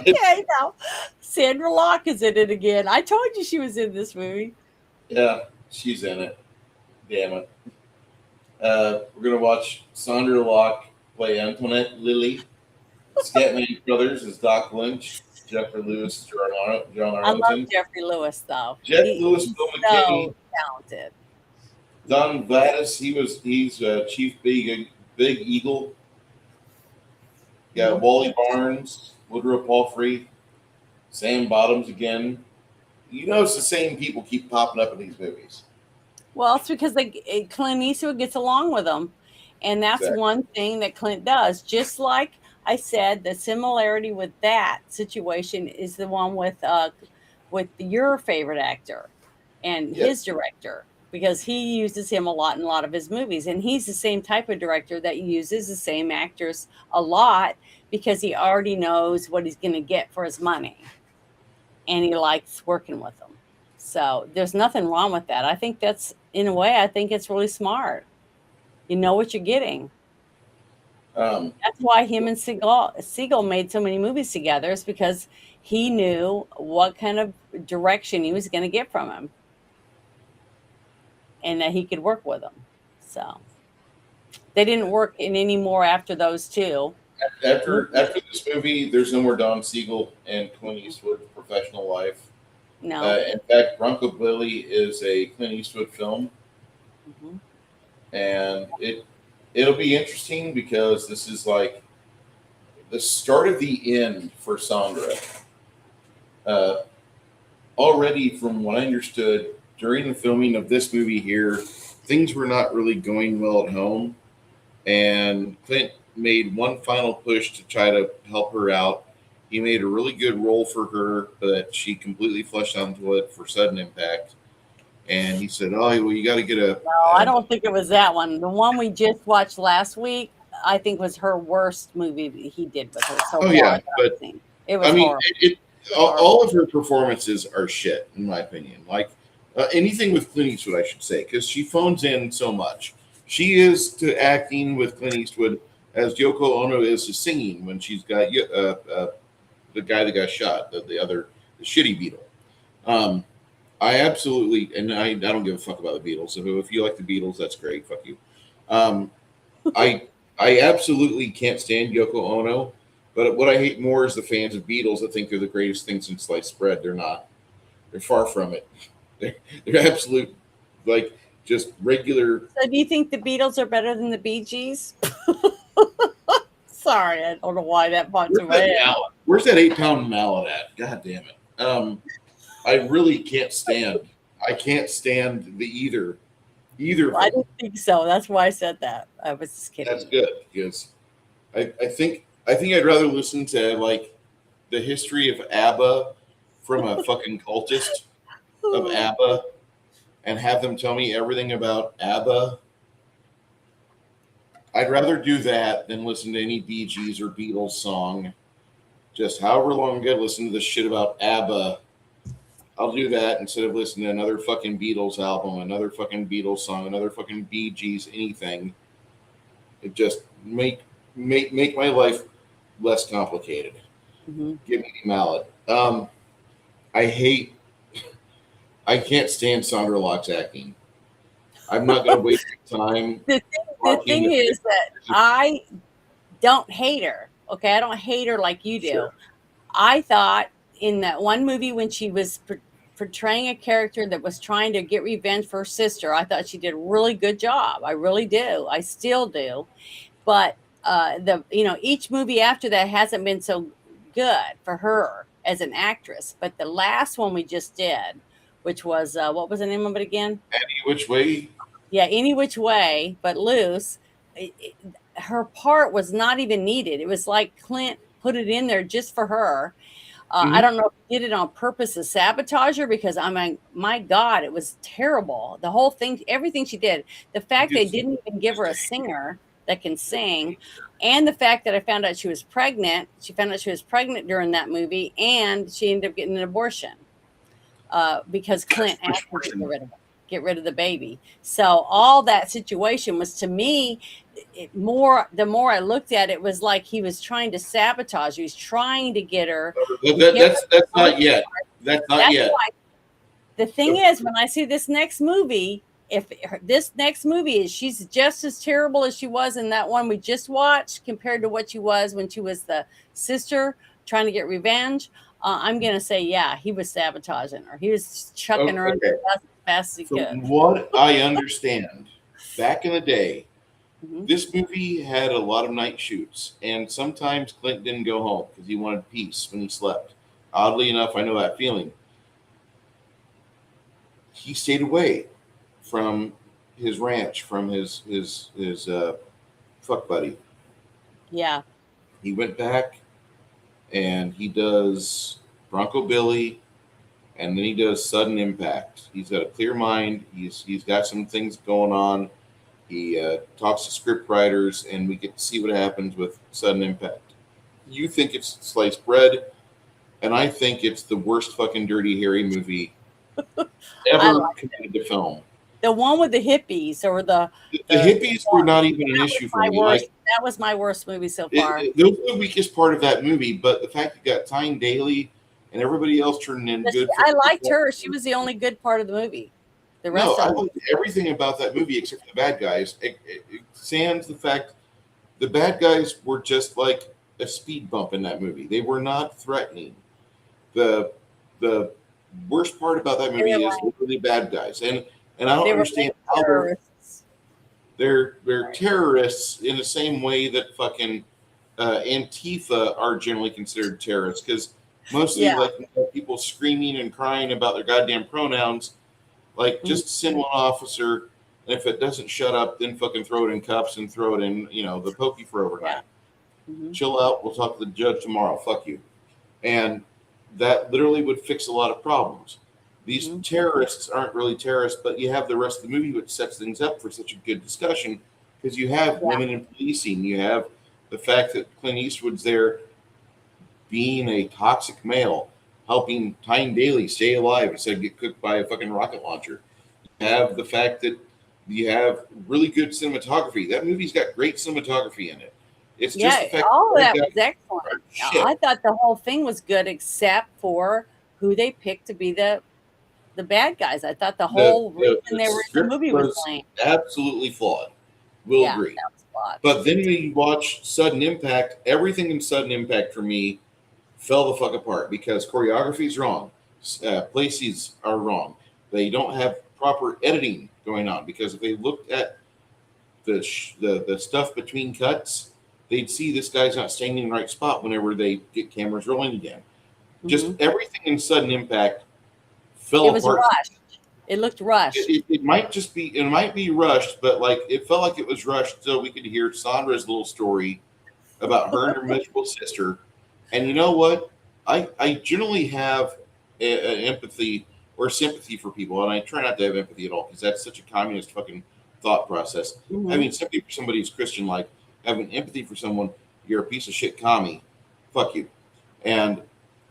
okay. Now, Sandra Locke is in it again. I told you she was in this movie. Yeah, she's in it. Damn it. We're gonna watch Sandra Locke play Antoinette Lilly. Scatman Brothers is Doc Lynch. Jeffrey Lewis is John I love Arlington. Jeffrey Lewis, though. Jeff Lewis, Bill McKinney, So talented. Don Gladys. He's Chief Big Eagle. Yeah, Wally Barnes, Woodrow Palfrey, Sam Bottoms again. You notice the same people keep popping up in these movies. Well, it's because Clint Eastwood gets along with them. And that's Exactly. one thing that Clint does. Just like I said, the similarity with that situation is the one with your favorite actor and Yes. his director, because he uses him a lot in a lot of his movies. And he's the same type of director that uses the same actors a lot, because he already knows what he's going to get for his money. And he likes working with them. So there's nothing wrong with that. I think that's, in a way, I think it's really smart. You know what you're getting. That's why him and Siegel made so many movies together, is because he knew what kind of direction he was going to get from him, and that he could work with him. So they didn't work in any more after those two. After this movie, there's no more Don Siegel and Clint Eastwood professional life. No. In fact, Bronco Billy is a Clint Eastwood film, and it'll be interesting, because this is like the start of the end for Sandra. Already, from what I understood, during the filming of this movie here, things were not really going well at home, and Clint made one final push to try to help her out. He made a really good role for her, but she completely flushed onto it for sudden impact. And he said, "Oh, well, you got to get a." No, I don't think it was that one. The one we just watched last week, I think, was her worst movie that he did with her. So Oh, yeah, but it was I mean, horrible. all of her performances are shit, in my opinion. Like anything with Clint Eastwood, I should say, because she phones in so much. She is to acting with Clint Eastwood as Yoko Ono is to singing when she's got the guy that got shot, the shitty Beatle. I absolutely, and I don't give a fuck about the Beatles. If you like the Beatles, that's great. Fuck you. I absolutely can't stand Yoko Ono, but what I hate more is the fans of Beatles that think they're the greatest thing since sliced bread. They're not. They're far from it. They're absolute, like, just regular. So do you think the Beatles are better than the Bee Gees? Sorry, I don't know why that popped in my head. Where's that 8-pound mallet at? God damn it. I really can't stand. I can't stand the either. I didn't think so. That's why I said that. I was just kidding. That's good because I think I'd rather listen to like the history of ABBA from a fucking cultist of ABBA and have them tell me everything about ABBA. I'd rather do that than listen to any Bee Gees or Beatles song. Just however long I'm gonna listen to the shit about ABBA, I'll do that instead of listening to another fucking Beatles album, another fucking Beatles song, another fucking Bee Gees, anything. It just make my life less complicated. Mm-hmm. Give me the mallet. I can't stand Sandra Locke's acting. I'm not going to waste time. The thing is that I don't hate her. Okay, I don't hate her like you do. Sure. I thought in that one movie when she was portraying a character that was trying to get revenge for her sister, I thought she did a really good job. I really do. I still do. But each movie after that hasn't been so good for her as an actress. But the last one we just did, which was what was the name of it again? Any Which Way. Yeah, Any Which Way, but Loose. Her part was not even needed. It was like Clint put it in there just for her. I don't know if he did it on purpose to sabotage her because, I mean, my God, it was terrible. The whole thing, everything she did. The fact they didn't even give her a singer that can sing, and the fact that I found out she was pregnant. She found out she was pregnant during that movie, and she ended up getting an abortion because Clint asked her to get rid of the baby. So all that situation was, to me, the more I looked at it, it was like he was trying to sabotage. He was trying to get her. That's not yet. That's not yet. The thing is, when I see this next movie, if this next movie is she's just as terrible as she was in that one we just watched compared to what she was when she was the sister trying to get revenge, I'm going to say, yeah, he was sabotaging her. He was chucking her under the bus as fast as he could. From what I understand, back in the day, this movie had a lot of night shoots, and sometimes Clint didn't go home because he wanted peace when he slept. Oddly enough, I know that feeling. He stayed away from his ranch, from his fuck buddy. Yeah. He went back and he does Bronco Billy, and then he does Sudden Impact. He's got a clear mind. He's got some things going on. He talks to script writers, and we get to see what happens with Sudden Impact. You think it's sliced bread, and I think it's the worst fucking Dirty Harry movie ever committed to film. The one with the hippies, or the hippies were not even an issue for me. That was my worst movie so far. Those were the weakest part of that movie, but the fact you got Tyne Daly and everybody else turning in good. I liked her. She was the only good part of the movie. The rest I liked everything about that movie except for the bad guys. It sans the fact the bad guys were just like a speed bump in that movie. They were not threatening. The worst part about that movie is literally bad guys, and I don't understand how they're terrorists in the same way that fucking Antifa are generally considered terrorists, because mostly like people screaming and crying about their goddamn pronouns. Like, just send one officer, and if it doesn't shut up, then fucking throw it in cuffs and throw it in, the pokey for overnight. Chill out. We'll talk to the judge tomorrow. Fuck you. And that literally would fix a lot of problems. These terrorists aren't really terrorists, but you have the rest of the movie, which sets things up for such a good discussion, because you have women in policing. You have the fact that Clint Eastwood's there being a toxic male, helping Tyne Daly stay alive instead of get cooked by a fucking rocket launcher. You have the fact that You have really good cinematography. That movie's got great cinematography in it. It's just Yeah, the fact all of that that was excellent. shit. I thought the whole thing was good except for who they picked to be the bad guys. I thought the whole reason The they were in the script movie was was lame. absolutely flawed. We'll Yeah, agree. that was flawed. But then when you watch Sudden Impact, everything in Sudden Impact for me fell the fuck apart because choreography is wrong, places are wrong. They don't have proper editing going on because if they looked at the stuff between cuts, they'd see this guy's not staying in the right spot whenever they get cameras rolling again. Just everything in Sudden Impact fell It was apart. rushed. It looked rushed. It might just be it might be rushed, but like it felt like it was rushed so we could hear Sandra's little story about her and her miserable sister. And you know what? I generally have an empathy or sympathy for people, and I try not to have empathy at all because that's such a communist fucking thought process. Having sympathy for somebody who's Christian, like having empathy for someone, you're a piece of shit commie. Fuck you. And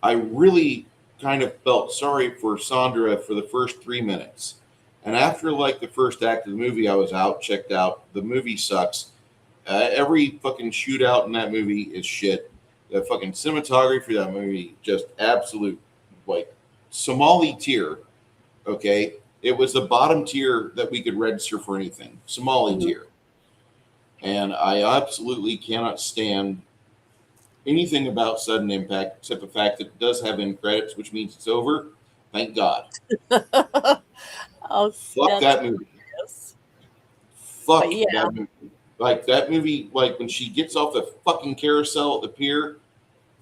I really kind of felt sorry for Sandra for the first 3 minutes. And after like the first act of the movie, I was out, checked out. The movie sucks. Every fucking shootout in that movie is shit. The fucking cinematography for that movie, just absolute, like, Somali tier. Okay? It was the bottom tier that we could register for anything. Somali tier. And I absolutely cannot stand anything about Sudden Impact except the fact that it does have end credits, which means it's over. Thank God. Oh, Fuck that movie. yes. Fuck But yeah. that movie. Like that movie, like when she gets off the fucking carousel at the pier,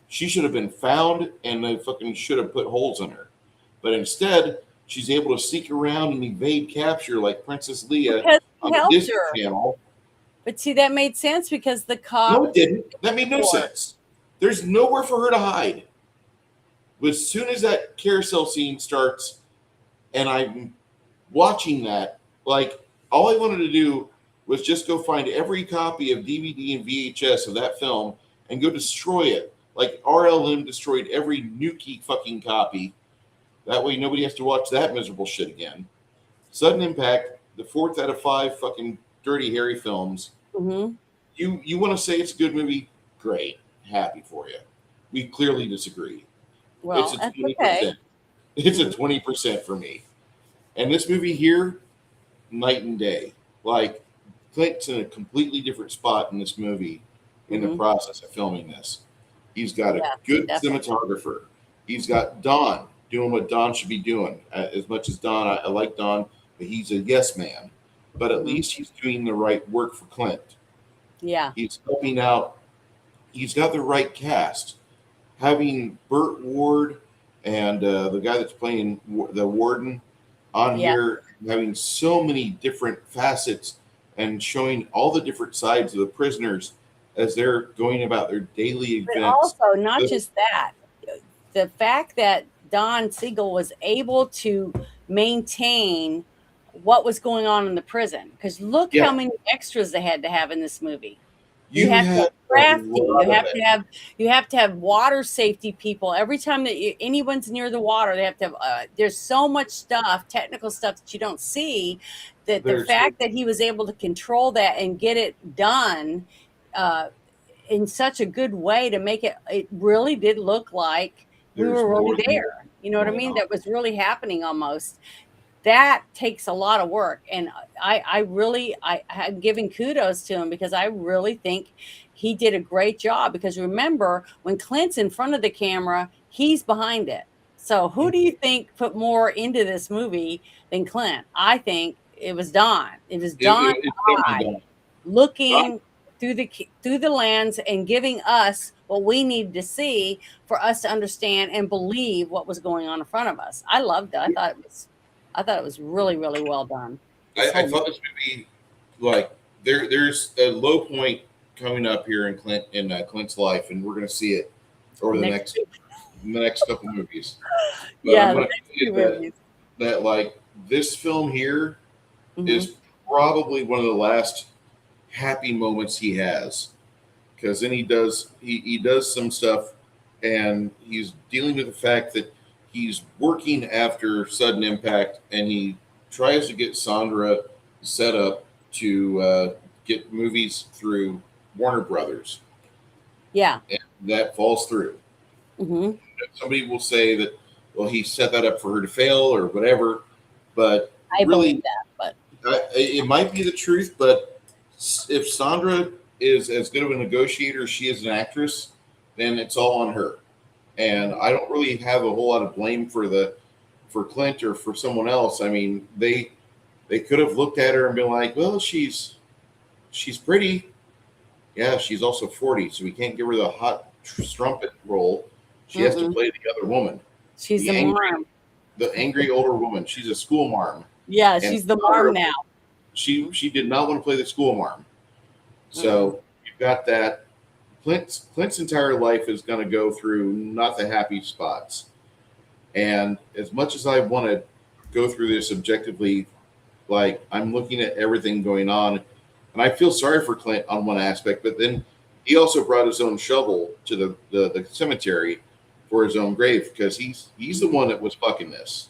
she should have been found and they fucking should have put holes in her. But instead, she's able to sneak around and evade capture like Princess Leia Because on he the helped Disney her. Channel. But see, that made sense because the cop. No, it didn't. That made no sense. There's nowhere for her to hide. But as soon as that carousel scene starts, and I'm watching that, like all I wanted to do was just go find every copy of DVD and VHS of that film and go destroy it. Like RLM destroyed every Nuki fucking copy. That way nobody has to watch that miserable shit again. Sudden Impact, the 4th out of 5 fucking Dirty Harry films. You want to say it's a good movie? Great. Happy for you. We clearly disagree. Well, It's a that's 20%. okay. It's a 20% for me. And this movie here, night and day. Like Clint's in a completely different spot in this movie in the process of filming this. He's got a good cinematographer. He's got Don doing what Don should be doing. As much as Don, I like Don, but he's a yes man. But at least he's doing the right work for Clint. Yeah. He's helping out. He's got the right cast. Having Burt Ward and the guy that's playing the warden on here, having so many different facets and showing all the different sides of the prisoners as they're going about their daily events. But also, not just that, the fact that Don Siegel was able to maintain what was going on in the prison. Because look how many extras they had to have in this movie. You have to have crafty. You have to have water safety people. Every time that anyone's near the water, they have to have. There's so much stuff, technical stuff that you don't see. That the fact that he was able to control that and get it done in such a good way to make it really did look like we were really there. You know what I mean? That was really happening almost. That takes a lot of work, and I'm giving kudos to him because I really think he did a great job. Because remember, when Clint's in front of the camera, he's behind it. So who do you think put more into this movie than Clint? I think it was Don. It was Don looking through the lens and giving us what we needed to see for us to understand and believe what was going on in front of us. I loved it. I thought it was really, really well done. I thought this movie, like, there's a low point coming up here in Clint's life, and we're going to see it over the next couple movies. But yeah, I'm going to say that like this film here is probably one of the last happy moments he has, because then he does some stuff, and he's dealing with the fact that he's working after Sudden Impact, and he tries to get Sandra's set up to get movies through Warner Brothers, Yeah. and that falls through. Hmm. Somebody will say that, well, he set that up for her to fail or whatever, but I really, believe that, but it might be the truth. But if Sandra is as good of a negotiator as she is an actress, then it's all on her. And I don't really have a whole lot of blame for Clint or for someone else. I mean, they could have looked at her and been like, well, she's pretty. Yeah, she's also 40, so we can't give her the hot strumpet role. She has to play the other woman. she's the marm. The angry older woman. She's a school marm. Yeah, And she's the marm now. She did not want to play the school marm. So you've got that. Clint's entire life is going to go through not the happy spots. And as much as I want to go through this objectively, like I'm looking at everything going on, and I feel sorry for Clint on one aspect, but then he also brought his own shovel to the cemetery for his own grave because he's the one that was fucking this.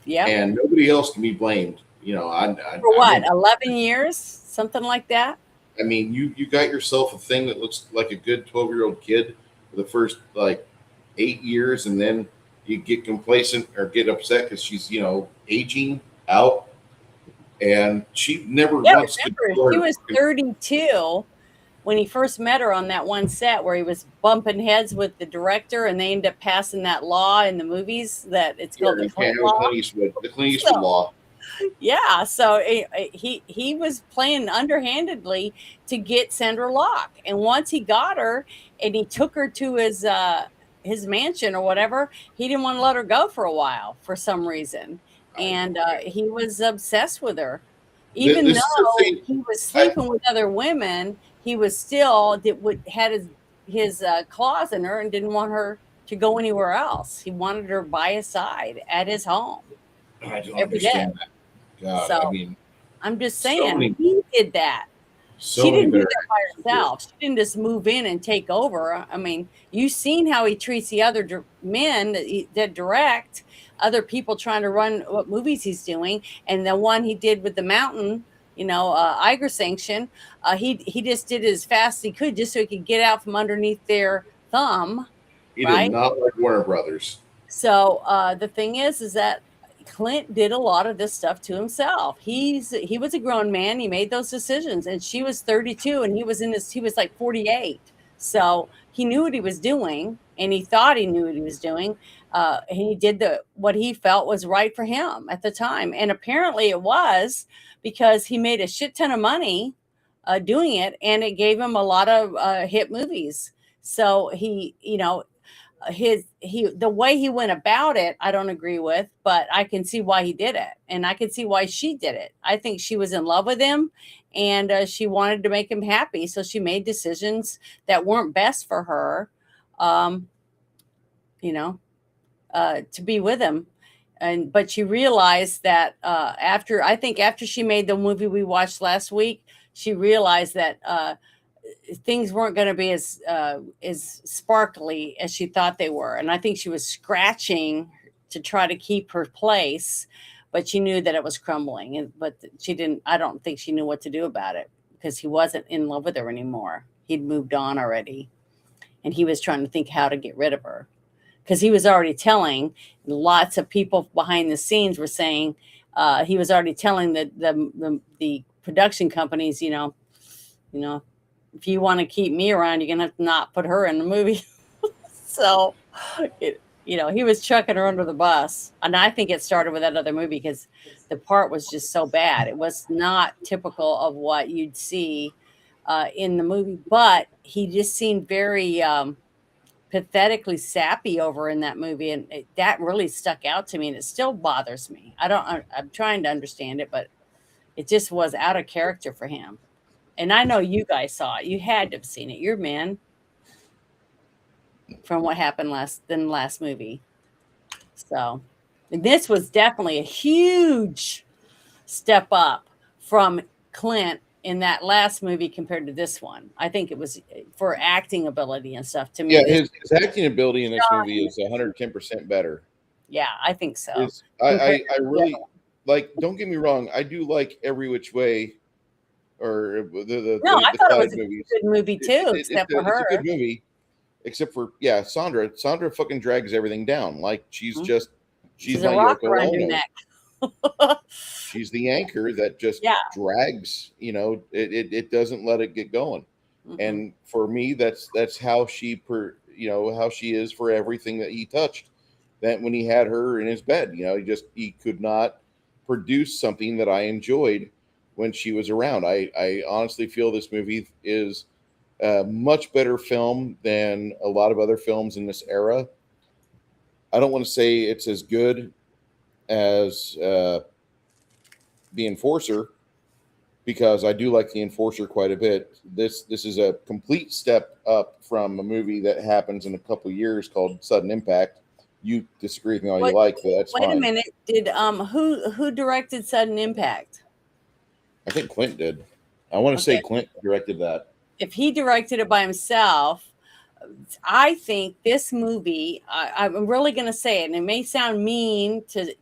Yeah. And nobody else can be blamed. For what? 11 years? Something like that? I mean, you got yourself a thing that looks like a good 12-year-old kid for the first 8 years, and then you get complacent or get upset because she's aging out, and she never wants to. He was 32 when he first met her on that one set where he was bumping heads with the director, and they ended up passing that law in the movies that it's called the Clint law. The Clint Eastwood law. Yeah, so he was playing underhandedly to get Sandra Locke, and once he got her and he took her to his mansion or whatever, he didn't want to let her go for a while for some reason, and he was obsessed with her, even though he was sleeping with other women. He was still had his claws in her and didn't want her to go anywhere else. He wanted her by his side at his home. I don't understand that. God, so, I mean, I'm just saying he did that. She didn't do that by herself. She didn't just move in and take over. I mean, you've seen how he treats the other men that direct other people trying to run what movies he's doing. And the one he did with the mountain, Iger sanction, he just did it as fast as he could just so he could get out from underneath their thumb. He did not like Warner Brothers. So the thing is that Clint did a lot of this stuff to himself. He was a grown man. He made those decisions, and she was 32, and he was like 48. So he knew what he was doing, and he thought he knew what he was doing. He did what he felt was right for him at the time, and apparently it was because he made a shit ton of money doing it, and it gave him a lot of hit movies. So the way he went about it, I don't agree with, but I can see why he did it, and I can see why she did it. I think she was in love with him, and she wanted to make him happy, so she made decisions that weren't best for her, to be with him. But she realized that after she made the movie we watched last week, she realized that things weren't going to be as sparkly as she thought they were. And I think she was scratching to try to keep her place, but she knew that it was crumbling. But I don't think she knew what to do about it because he wasn't in love with her anymore. He'd moved on already. And he was trying to think how to get rid of her because he was already telling, lots of people behind the scenes were saying, he was already telling the production companies, if you want to keep me around, you're going to have to not put her in the movie. So, he was chucking her under the bus. And I think it started with that other movie because the part was just so bad. It was not typical of what you'd see in the movie. But he just seemed very pathetically sappy over in that movie. And that really stuck out to me. And it still bothers me. I'm trying to understand it, but it just was out of character for him. And I know you guys saw it. You had to have seen it. You're men from what happened in the last movie. So this was definitely a huge step up from Clint in that last movie compared to this one. I think it was for acting ability and stuff to me. Yeah, his acting ability in this movie is 110% better. Yeah, I think so. I really like, don't get me wrong, I do like Every Which Way, or No, I the thought it Clyde was a movies. good movie too, except for It's a good her. movie, except for Sandra. Sandra fucking drags everything down. Like she's Mhm. just She's she's a my rock Yoko around your Ono. neck. She's the anchor that just Yeah. drags. It doesn't let it get going. Mm-mm. And for me, that's how how she is for everything that he touched. That when he had her in his bed, he could not produce something that I enjoyed when she was around. I honestly feel this movie is a much better film than a lot of other films in this era. I don't want to say it's as good as The Enforcer, because I do like The Enforcer quite a bit. This is a complete step up from a movie that happens in a couple years called Sudden Impact. You disagree with me all you What? like, but that's Wait a fine. minute. Did who directed Sudden Impact? I think Clint did. I want to say Okay, Clint directed that. if he directed it by himself, I think this movie. I'm really going to say it, and it may sound mean to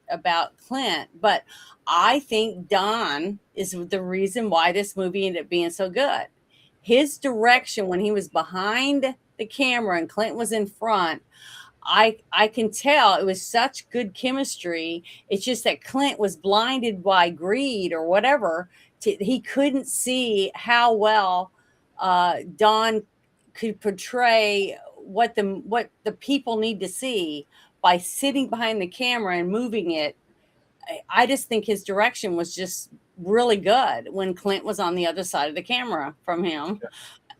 about Clint, but I think Don is the reason why this movie ended up being so good. His direction when he was behind the camera and Clint was in front, I can tell it was such good chemistry. It's just that Clint was blinded by greed or whatever. He couldn't see how well Don could portray what the people need to see by sitting behind the camera and moving it. I just think his direction was just really good when Clint was on the other side of the camera from him.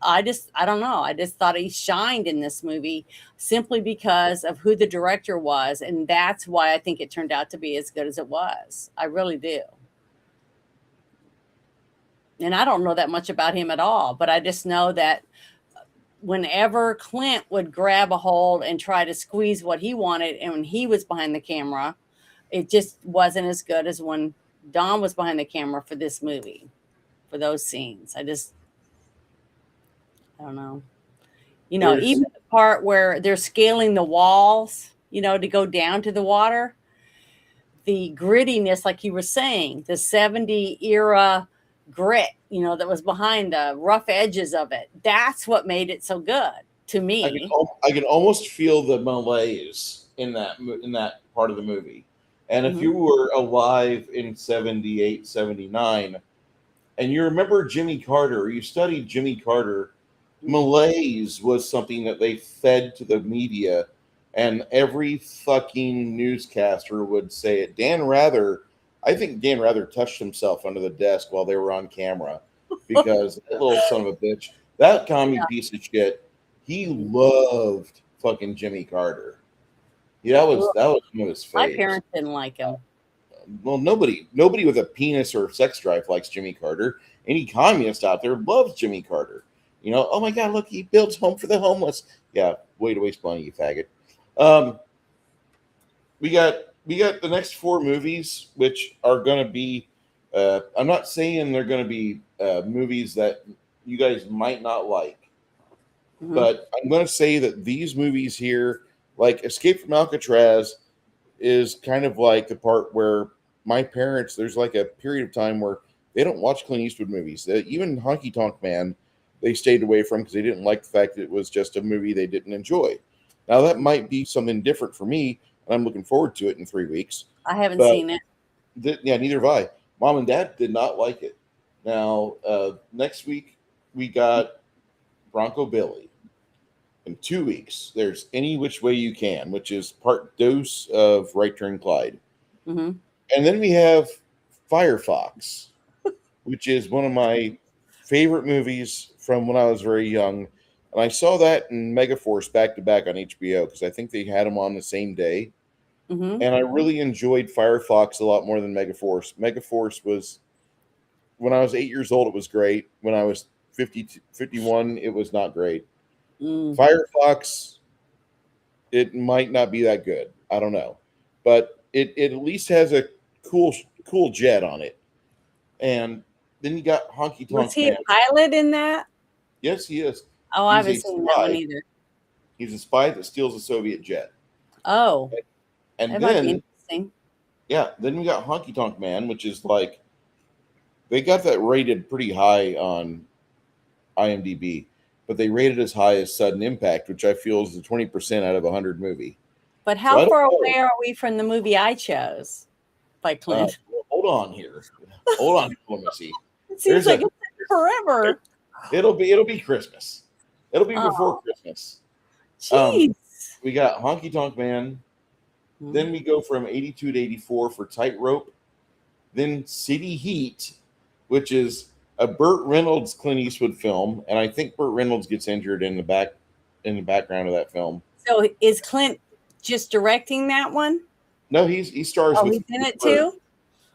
I don't know. I just thought he shined in this movie simply because of who the director was. And that's why I think it turned out to be as good as it was. I really do. And I don't know that much about him at all, but I just know that whenever Clint would grab a hold and try to squeeze what he wanted, and when he was behind the camera, it just wasn't as good as when Don was behind the camera for this movie, for those scenes. I don't know. There's Even the part where they're scaling the walls, to go down to the water, the grittiness, like you were saying, the 70 era grit, that was behind the rough edges of it. That's what made it so good to me. I can almost feel the malaise in that part of the movie. And if Mhm. you were alive in 78, 79, and you remember Jimmy Carter, you studied Jimmy Carter, malaise was something that they fed to the media, and every fucking newscaster would say it. I think Dan Rather touched himself under the desk while they were on camera, because that little son of a bitch, that commie piece of shit, he loved fucking Jimmy Carter. Yeah, Ugh, that was one of his my faves. parents didn't like him. Well, nobody with a penis or sex drive likes Jimmy Carter. Any communist out there loves Jimmy Carter. Oh my God, look, he builds home for the homeless. Yeah, way to waste money, you faggot. Um, we got the next four movies, which are going to be. I'm not saying they're going to be movies that you guys might not like, Mhm. but I'm going to say that these movies here, like Escape from Alcatraz, is kind of like the part where my parents, there's like a period of time where they don't watch Clint Eastwood movies. Even Honky Tonk Man, they stayed away from because they didn't like the fact that it was just a movie they didn't enjoy. Now, that might be something different for me, and I'm looking forward to it in 3 weeks. I haven't But seen it. yeah, neither have I. Mom and Dad did not like it. Now, next week, we got Bronco Billy. In 2 weeks, there's Any Which Way You Can, which is part dose of Right Turn Clyde. Hmm. And then we have Firefox, which is one of my favorite movies from when I was very young. And I saw that and Megaforce back to back on HBO because I think they had them on the same day. Hmm. And I really enjoyed Firefox a lot more than Megaforce. Megaforce was, when I was 8 years old, it was great. When I was 51, it was not great. Mm. Firefox, it might not be that good. I don't know. But it at least has a cool jet on it. And then you got Honky Was Tonk he a Man. pilot in that? Yes, he is. Oh, I He's haven't a seen that one spy. either. He's a spy that steals a Soviet jet. Oh, And that might be then interesting. Yeah, then we got Honky Tonk Man, which is like they got that rated pretty high on IMDb, but they rated as high as Sudden Impact, which I feel is a 20% out of 100 movie. But So how I don't far know. away are we from the movie I chose by Clint? Hold on here. Hold on, diplomacy. It seems like it's forever. It'll be Christmas. It'll be before Oh, Christmas. jeez. We got Honky Tonk Man. Mhm. Then we go from 82 to 84 for Tightrope. Then City Heat, which is a Burt Reynolds Clint Eastwood film, and I think Burt Reynolds gets injured in the background of that film. So is Clint just directing that one? No, he stars Oh, with. he's in it too?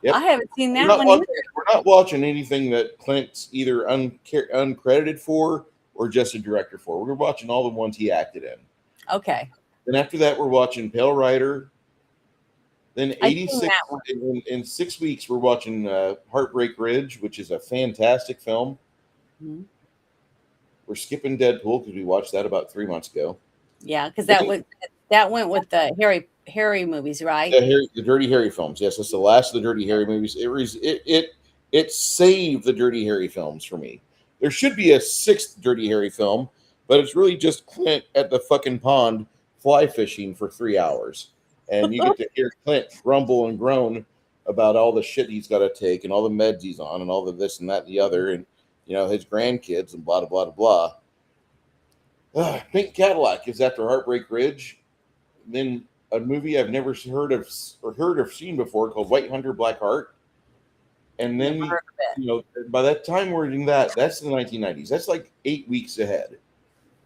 Yep. I haven't seen We're that not one watching, either. we're not watching anything that Clint's either uncredited for or just a director for. We're watching all the ones he acted in. Okay. Then after that, we're watching Pale Rider. Then I've seen 86 that one. in 6 weeks, we're watching Heartbreak Ridge, which is a fantastic film. Mhm. We're skipping Deadpool because we watched that about 3 months ago. Yeah, because that went with the Harry movies, right? The Dirty Harry films. Yes, it's the last of the Dirty Harry movies. It saved the Dirty Harry films for me. There should be a 6th Dirty Harry film, but it's really just Clint at the fucking pond fly fishing for 3 hours. And you get to hear Clint grumble and groan about all the shit he's got to take and all the meds he's on and all the this and that and the other and his grandkids and blah blah blah blah. Pink Cadillac is after Heartbreak Ridge. Then a movie I've never heard of or seen before called White Hunter Black Heart. And then Never heard of it. by that time we're in that's the 1990s. That's like 8 weeks ahead.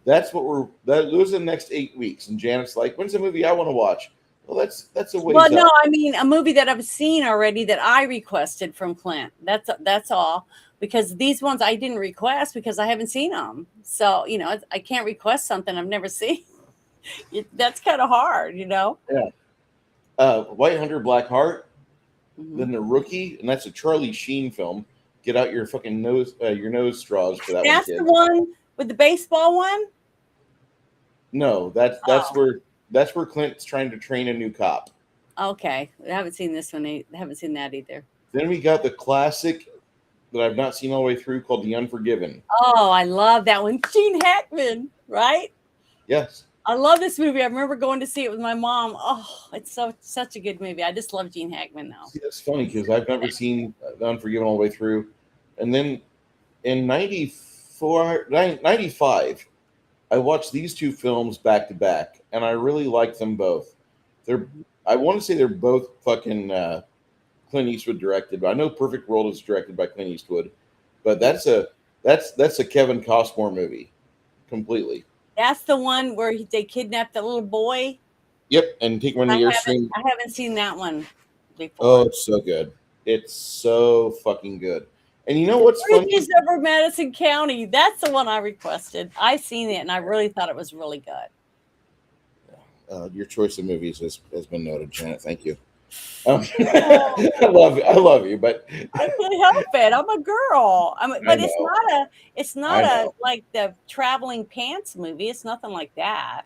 Those are the next 8 weeks. And Janet's like, when's the movie I want to watch? Well, that's a ways Well, no, out. I mean a movie that I've seen already that I requested from Clint. That's all. Because these ones I didn't request because I haven't seen them. So I can't request something I've never seen. That's kind of hard, Yeah. White Hunter Black Heart. Mhm. Then The Rookie, and that's a Charlie Sheen film. Get out your fucking nose straws for that That's one, the kid. one with the baseball one. No, that's where Clint's trying to train a new cop. Okay, I haven't seen this one. I haven't seen that either. Then we got the classic that I've not seen all the way through called The Unforgiven. Oh, I love that one. Gene Hackman, right? Yes. I love this movie. I remember going to see it with my mom. Oh, it's such a good movie. I just love Gene Hackman now. See, it's funny because I've never seen The Unforgiven all the way through. And then in 95, I watched these two films back to back, and I really like them both. I want to say they're both fucking Clint Eastwood directed, but I know Perfect World is directed by Clint Eastwood, but that's a Kevin Costner movie, completely. That's the one where they kidnapped the little boy. Yep, and take one of the Airstream. I haven't seen that one before. Oh, it's so good. It's so fucking good. And you know what's funny? Bridges over Madison County. That's the one I requested. I've seen it, and I really thought it was really good. Your choice of movies has been noted, Janet. Thank you. I love you, but I can't help it. I'm a girl. But it's not a like the traveling pants movie. It's nothing like that.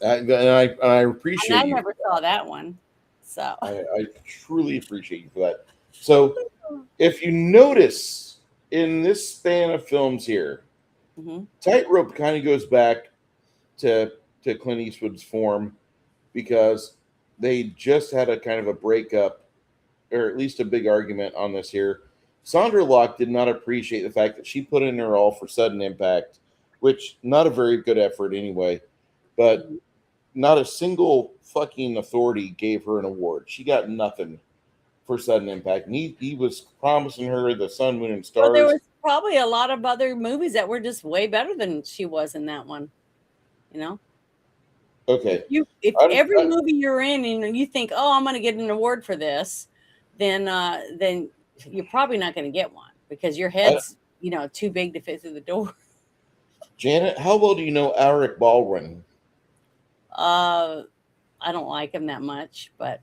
And I appreciate. And I never saw that one. So I truly appreciate you for that. So if you notice in this span of films here, Tightrope kind of goes back to Clint Eastwood's form because they just had a kind of a breakup, or at least a big argument on this here. Sandra Locke did not appreciate the fact that she put in her all for Sudden Impact, which not a very good effort anyway, but not a single fucking authority gave her an award. She got nothing for Sudden Impact. And he was promising her the sun, moon, and stars. Well, there was probably a lot of other movies that were just way better than she was in that one. Okay. If every movie you're in and you think, oh, I'm going to get an award for this, then you're probably not going to get one because your head's too big to fit through the door. Janet, how well do you know Alec Baldwin? I don't like him that much, but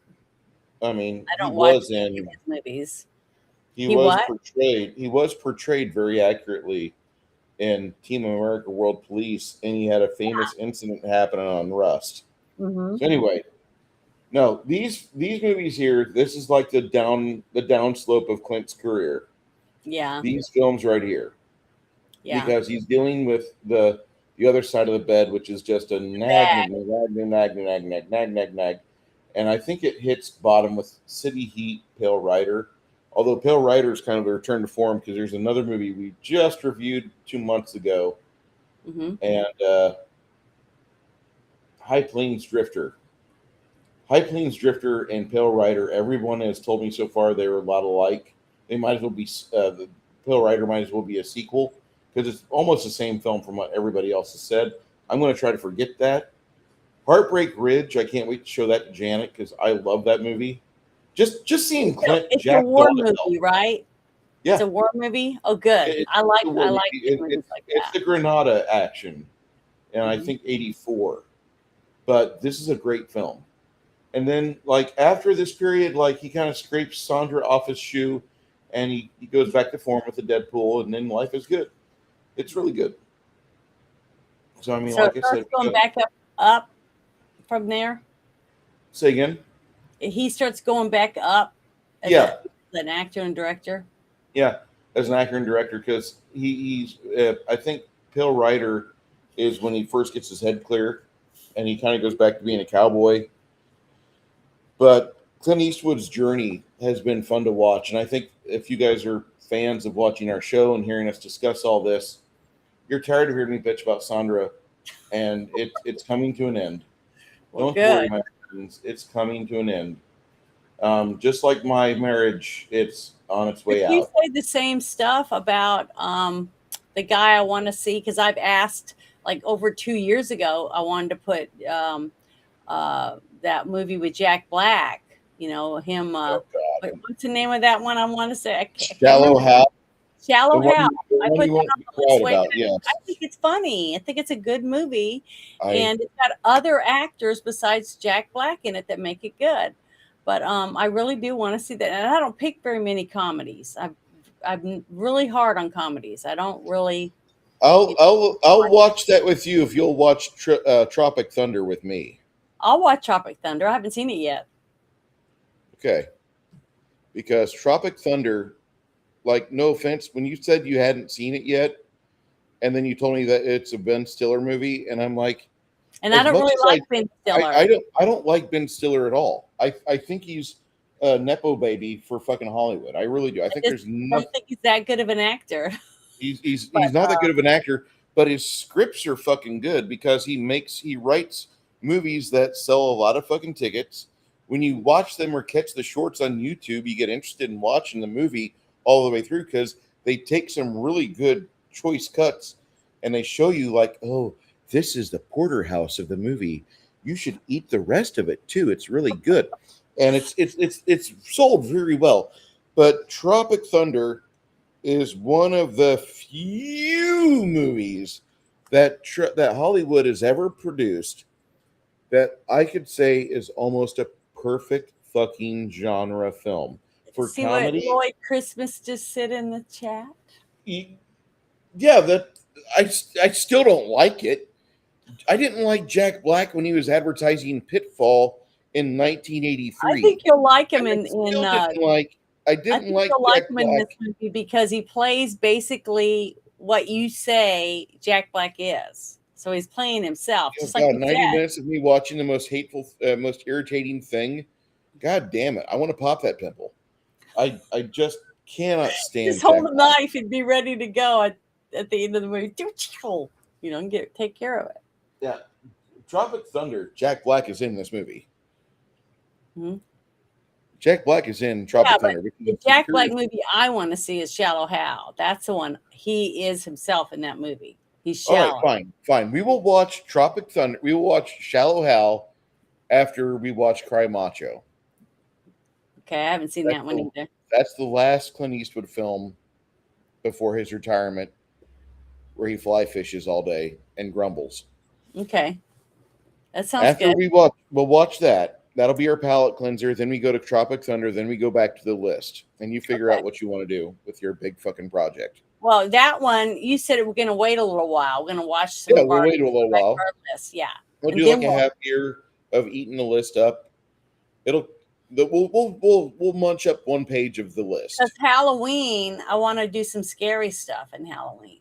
I mean, I don't he watch was in his movies. He was portrayed very accurately in Team America World Police, and he had a famous incident happening on Rust. Mm-hmm. So anyway, No, these movies here, this is like the down slope of Clint's career. Yeah. These films right here. Yeah. Because he's dealing with the other side of the bed, which is just a nag. And I think it hits bottom with City Heat, Pale Rider. Although Pale Rider is kind of a return to form because there's another movie we just reviewed 2 months ago, and High Plains Drifter. High Plains Drifter and Pale Rider, everyone has told me so far they're a lot alike. They might as well be, the Pale Rider might as well be a sequel because it's almost the same film from what everybody else has said. I'm going to try to forget that. Heartbreak Ridge, I can't wait to show that to Janet because I love that movie. Just seeing Clint It's Jack a war Doll movie, right? Yeah. It's a war movie. Oh, good. I like movies like it's that. the Granada action, and I think 84. But this is a great film. And then, like, after this period, like, he kind of scrapes Sandra off his shoe, and he goes back to form with the Deadpool, and then life is good. It's really good. So, I mean, So like it I starts said, going back up from there. say again. He starts going back up as an actor and director. Yeah, as an actor and director, because he's I think Pale Rider is when he first gets his head clear, and he kind of goes back to being a cowboy. But Clint Eastwood's journey has been fun to watch, and I think if you guys are fans of watching our show and hearing us discuss all this, you're tired of hearing me bitch about Sandra, and it's coming to an end. Well, Don't worry, my friends, it's coming to an end. Just like my marriage, it's on its way out. You say the same stuff about the guy I want to see because I've asked like over 2 years ago. I wanted to put that movie with Jack Black. You know him. What's the name of that one? I want to say Shallow Hal. Shallow Hal. I put that on the list. about, yes. I think it's funny. I think it's a good movie, and it's got other actors besides Jack Black in it that make it good. But I really do want to see that, and I don't pick very many comedies. I'm really hard on comedies. I don't really. I'll watch that with you if you'll watch Tropic Thunder with me. I'll watch Tropic Thunder. I haven't seen it yet. Okay, because Tropic Thunder, like, no offense, when you said you hadn't seen it yet, and then you told me that it's a Ben Stiller movie, and I'm like, and I don't really like Ben Stiller. I don't like Ben Stiller at all. I think he's a nepo baby for fucking Hollywood. I really do. I think there's nothing. I don't think he's that good of an actor. He's not that good of an actor, but his scripts are fucking good because he writes movies that sell a lot of fucking tickets. When you watch them or catch the shorts on YouTube, you get interested in watching the movie all the way through because they take some really good choice cuts and they show you like, oh, this is the porterhouse of the movie. You should eat the rest of it too. It's really good, and it's sold very well. But Tropic Thunder is one of the few movies that Hollywood has ever produced that I could say is almost a perfect fucking genre film for comedy. What Lloyd Christmas just said in the chat. Yeah, that I still don't like it. I didn't like Jack Black when he was advertising Pitfall in 1983. I think you'll like him I didn't like you'll like him in this movie because he plays basically what you say Jack Black is. So he's playing himself. Just like 90 minutes of me watching the most hateful, most irritating thing. God damn it! I want to pop that pimple. I just cannot stand. Just hold a knife and be ready to go at the end of the movie. You know, and take care of it. Yeah, Tropic Thunder. Jack Black is in this movie. Mm-hmm. Jack Black is in Tropic Thunder. The Jack Black movie I want to see is Shallow Hal. That's the one. He is himself in that movie. He's shallow. All right, fine. We will watch Tropic Thunder. We will watch Shallow Hal after we watch Cry Macho. Okay, I haven't seen that one either. That's the last Clint Eastwood film before his retirement, where he fly fishes all day and grumbles. Okay, that sounds good. After we'll watch that. That'll be our palate cleanser. Then we go to Tropic Thunder. Then we go back to the list, and you figure out what you want to do with your big fucking project. Well, that one you said we're going to wait a little while. We're going to watch some. We'll wait a little while. List. Yeah, We'll do like a half year of eating the list up, It'll we'll munch up one page of the list. Because Halloween, I want to do some scary stuff in Halloween.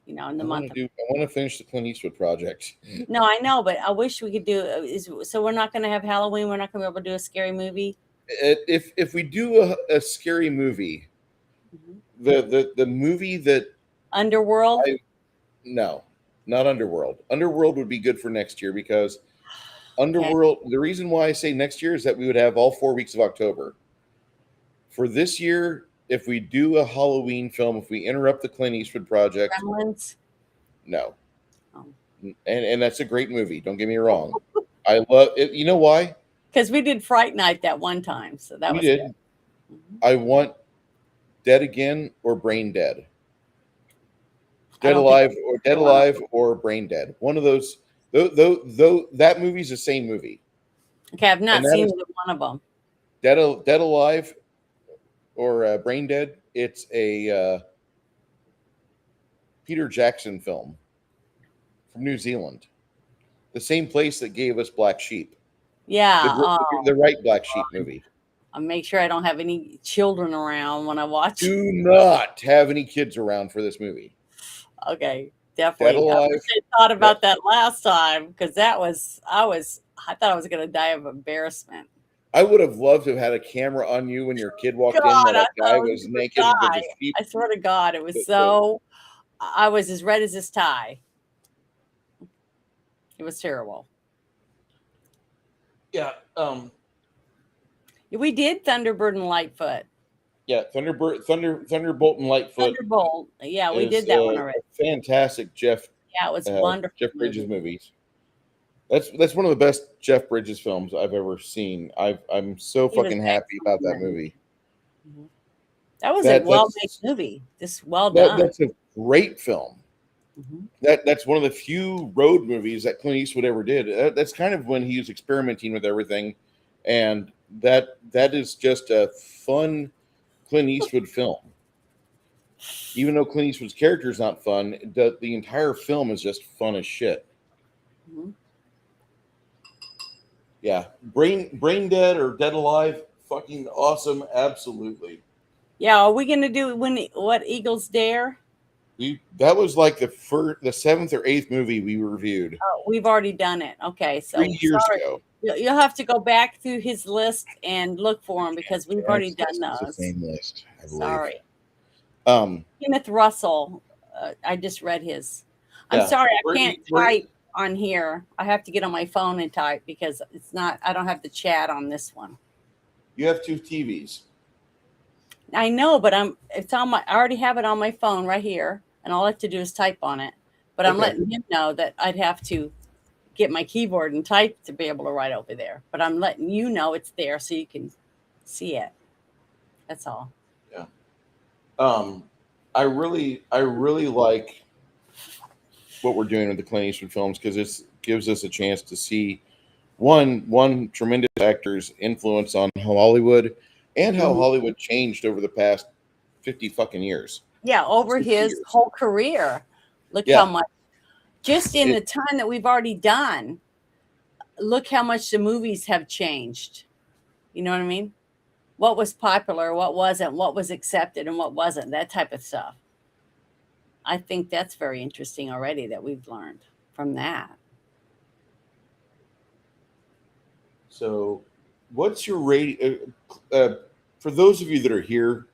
In the I month. want to finish the Clint Eastwood project. No, I know, but I wish we could do. So we're not going to have Halloween. We're not going to be able to do a scary movie. If we do a scary movie, the movie that Underworld. No, not Underworld. Underworld would be good for next year because Underworld. Okay. The reason why I say next year is that we would have all 4 weeks of October. For this year, if we do a Halloween film, if we interrupt the Clint Eastwood project, Gremlins? No. Oh. And that's a great movie. Don't get me wrong. I love it. You know why? Because we did Fright Night that one time, so that was good. Mm-hmm. I want Dead Again or Brain Dead. Dead Alive or Brain Dead. One of those. Though that movie's the same movie. Okay, I've not seen one of them. Dead Alive or Brain Dead. It's a Peter Jackson film from New Zealand. The same place that gave us Black Sheep. Yeah. The right Black Sheep movie. I'll make sure I don't have any children around when I watch. Do not have any kids around for this movie. Okay, definitely. I thought about that last time because I thought I was going to die of embarrassment. I would have loved to have had a camera on you when your kid walked in and a guy was naked. I swear to God, it was so. I was as red as this tie. It was terrible. Yeah. We did Thunderbird and Lightfoot. Yeah, Thunderbolt and Lightfoot. Thunderbolt. Yeah, we did that one already. Fantastic Jeff. Yeah, it was wonderful. Jeff Bridges movies. That's one of the best Jeff Bridges films I've ever seen. I'm so fucking happy about that movie. That was a well-made movie. Just well done. That's a great film. That's one of the few road movies that Clint Eastwood ever did. That's kind of when he was experimenting with everything, and that is just a fun Clint Eastwood film. Even though Clint Eastwood's character is not fun, the entire film is just fun as shit. Yeah, Brain Dead or Dead Alive, fucking awesome, absolutely. Yeah, are we gonna do what Eagles Dare? That was like the 7th or 8th movie we reviewed. Oh, we've already done it. Okay, so 3 years ago. You'll have to go back through his list and look for them because we've already done those. The same list, I believe. Sorry. Kenneth Russell. I just read his. I'm sorry, I can't type on here. I have to get on my phone and type because it's not. I don't have the chat on this one. You have 2 TVs. I know, but it's on my. I already have it on my phone right here, and all I have to do is type on it. But I'm letting him know that I'd have to get my keyboard and type to be able to write over there. But I'm letting you know it's there so you can see it. That's all. Yeah. I really like what we're doing with the Clint Eastwood films because it gives us a chance to see one tremendous actor's influence on Hollywood and how Hollywood changed over the past 50 fucking years. Yeah, over his whole career. Look how much. Just in the time that we've already done, look how much the movies have changed. You know what I mean? What was popular, what wasn't, what was accepted, and what wasn't, that type of stuff. I think that's very interesting already that we've learned from that. So, what's your rating? For those of you that are here,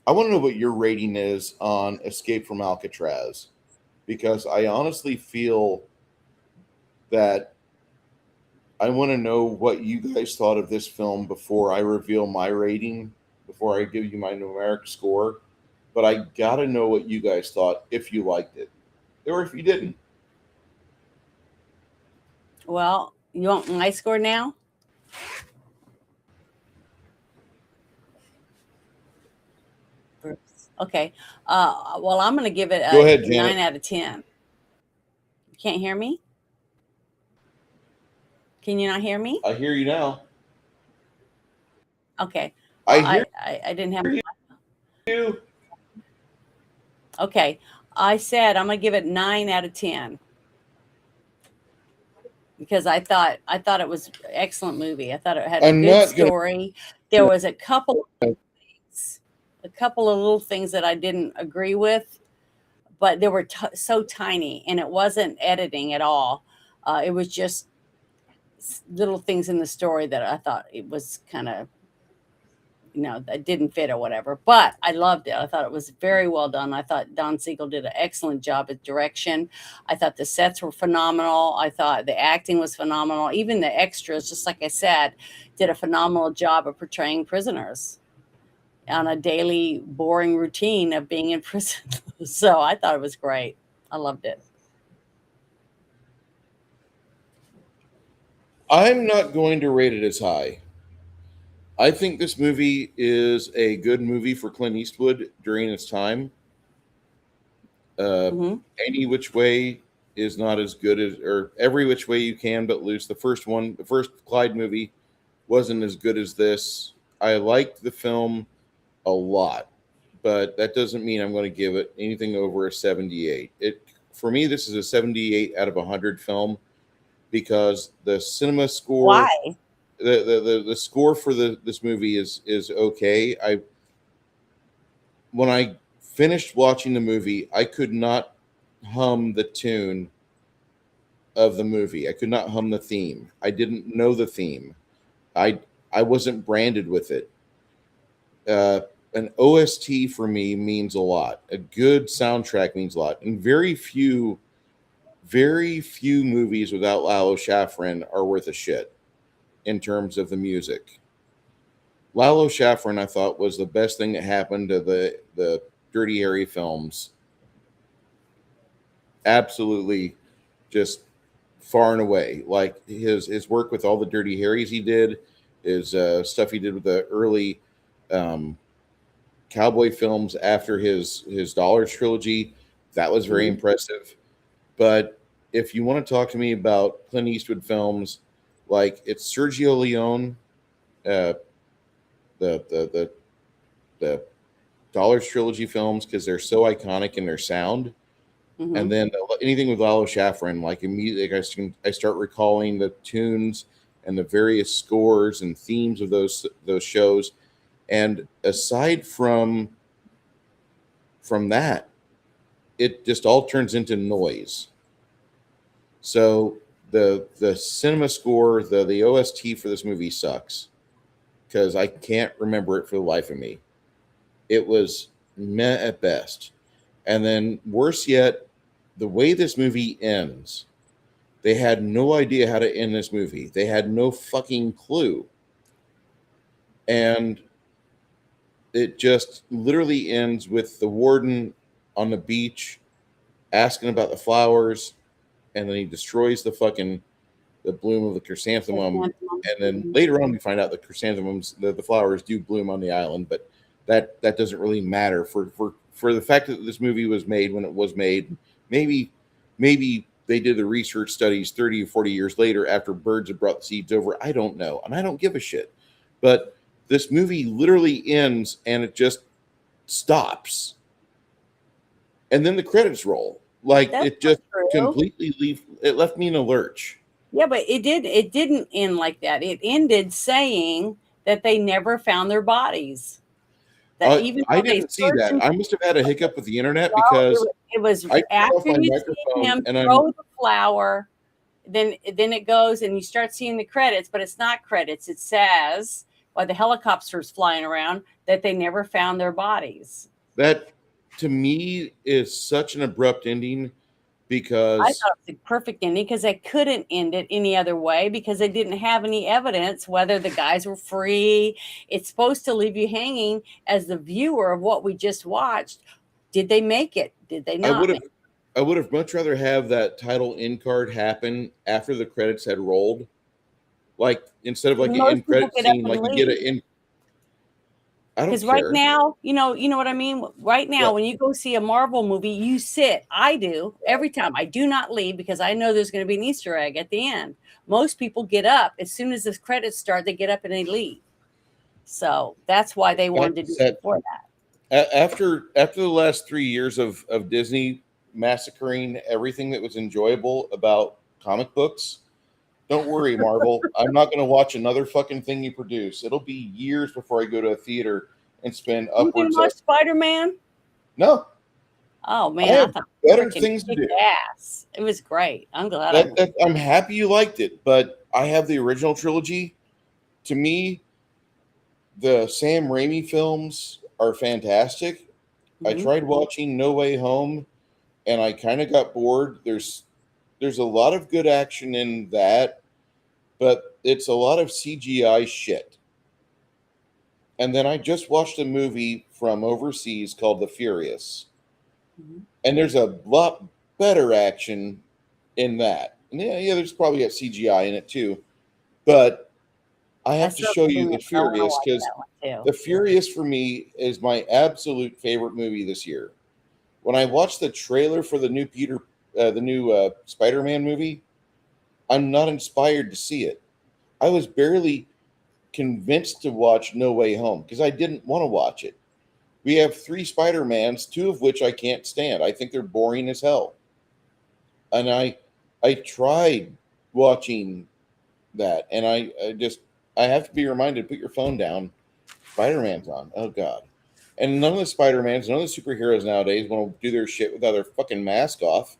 I want to know what your rating is on Escape from Alcatraz. Because I honestly feel that I want to know what you guys thought of this film before I reveal my rating, before I give you my numeric score. But I got to know what you guys thought, if you liked it, or if you didn't. Well, you want my score now? Okay. Well, I'm going to give it Go ahead, 9 out of 10. You can't hear me? Can you not hear me? I hear you now. Okay. Well, I didn't have you. Okay. I said I'm going to give it 9 out of 10. because I thought it was an excellent movie. I thought it had a I'm good not gonna. story. There was a couple of little things that I didn't agree with, but they were so tiny, and it wasn't editing at all. It was just little things in the story that I thought it was kind of, that didn't fit or whatever. But I loved it. I thought it was very well done. I thought Don Siegel did an excellent job at direction. I thought the sets were phenomenal. I thought the acting was phenomenal. Even the extras, just like I said, did a phenomenal job of portraying prisoners on a daily boring routine of being in prison. So I thought it was great. I loved it. I'm not going to rate it as high. I think this movie is a good movie for Clint Eastwood during its time. Uh, Hmm. Any which way is not as good as, or every which way you can but loose. The first Clyde movie, wasn't as good as this. I liked the film a lot, but that doesn't mean I'm going to give it anything over a 78. It For me, this is a 78 out of 100 film because the cinema score, Why? the score for this movie is okay. When I finished watching the movie, I could not hum the tune of the movie. I could not hum the theme. I didn't know the theme. I I wasn't branded with it. Uh, an OST for me means a lot. A good soundtrack means a lot, and very few movies without Lalo Schifrin are worth a shit in terms of the music. Lalo Schifrin, I thought, was the best thing that happened to the Dirty Harry films. Absolutely, just far and away. Like his work with all the Dirty Harrys he did, his stuff he did with the early um, cowboy films after his Dollars trilogy, that was very Mhm. impressive. But if you want to talk to me about Clint Eastwood films, like it's Sergio Leone, uh, the the Dollars trilogy films because they're so iconic in their sound, and Mhm. then anything with Lalo Schifrin, like immediately I start recalling the tunes and the various scores and themes of those shows. And aside from that, it just all turns into noise. So the cinema score, the OST for this movie sucks because I can't remember it for the life of me. It was meh at best. And then worse yet, the way this movie ends, they had no idea how to end this movie. They had no fucking clue. And it just literally ends with the warden on the beach asking about the flowers, and then he destroys the bloom of the chrysanthemum. And then Mhm. later on, we find out the chrysanthemums, the flowers do bloom on the island, but that doesn't really matter for the fact that this movie was made when it was made. Maybe maybe they did the research studies 30 or 40 years later after birds had brought the seeds over. I don't know, and I don't give a shit. But this movie literally ends and it just stops, and then the credits roll. Like That's it not just true. completely leave. It left me in a lurch. Yeah, but it didn't end like that. It ended saying that they never found their bodies. That even I though they didn't see searched that. and I must have had a hiccup with the internet well, because it was I turned off after my you see microphone him and I'm throw the flower, then it goes and you start seeing the credits, but it's not credits. It says while the helicopter's flying around that they never found their bodies. that to me is such an abrupt ending I because thought it was a perfect ending because they couldn't end it any other way because they didn't have any evidence whether the guys were free. It's supposed to leave you hanging as the viewer of what we just watched. Did they make it? Did they I would not have make it? I would have much rather have that title end card happen after the credits had rolled. Like instead of like an Most end people credit get up scene, and like you get an leave. end. I don't Because right care. now, you know what I mean? Right Yeah, now, when you go see a Marvel movie, you sit. I do every time. I do not leave because I know there's going to be an Easter egg at the end. Most people get up as soon as the credits start, they get up and they leave. So that's why they that wanted to do it that before that. after the last 3 years of Disney massacring everything that was enjoyable about comic books, Don't worry, Marvel. I'm not going to watch another fucking thing you produce. It'll be years before I go to a theater and spend You didn't upwards watch of. Spider-Man? No, Oh I man, I have thought better freaking things to kick do. ass. It was great. I'm glad I went. I'm happy you liked it, but I have the original trilogy. To me, the Sam Raimi films are fantastic. I Mhm. tried watching No Way Home, and I kind of got bored. There's a lot of good action in that, but it's a lot of CGI shit. And then I just watched a movie from overseas called The Furious, Mhm. and there's a lot better action in that. And yeah, there's probably a CGI in it too, but I I have to still show you seen The it. I want to Furious watch because that one too. The Furious for me is my absolute favorite movie this year. When I watched the trailer for the new Spider-Man movie, I'm not inspired to see it. I was barely convinced to watch No Way Home because I didn't want to watch it. We have three Spider-Mans, two of which I can't stand. I think they're boring as hell. And I tried watching that, and I have to be reminded, put your phone down. Spider-Man's on. Oh god. And none of the Spider-Mans, none of the superheroes nowadays want to do their shit without their fucking mask off.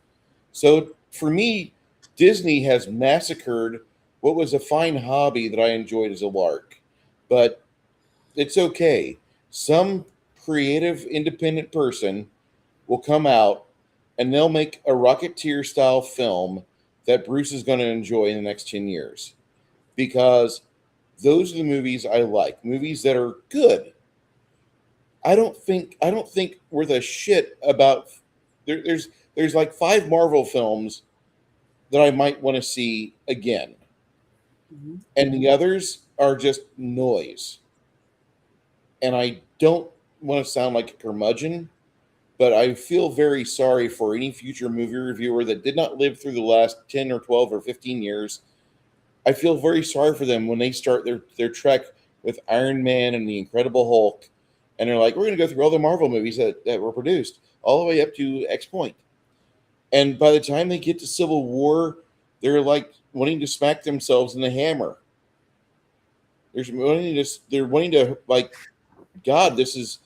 So for me, Disney has massacred what was a fine hobby that I enjoyed as a lark. But it's okay. Some creative, independent person will come out and they'll make a Rocketeer style film that Bruce is going to enjoy in the next 10 years. Because those are the movies I like, movies that are good. I don't think worth a shit about there's like five Marvel films that I might want to see again. Mhm. And the others are just noise. And I don't want to sound like a curmudgeon, but I feel very sorry for any future movie reviewer that did not live through the last 10 or 12 or 15 years. I feel very sorry for them when they start their trek with Iron Man and the Incredible Hulk, and they're like, we're going to go through all the Marvel movies that were produced all the way up to X point. And by the time they get to Civil War, they're like wanting to smack themselves in the hammer. They're wanting to like, God, this is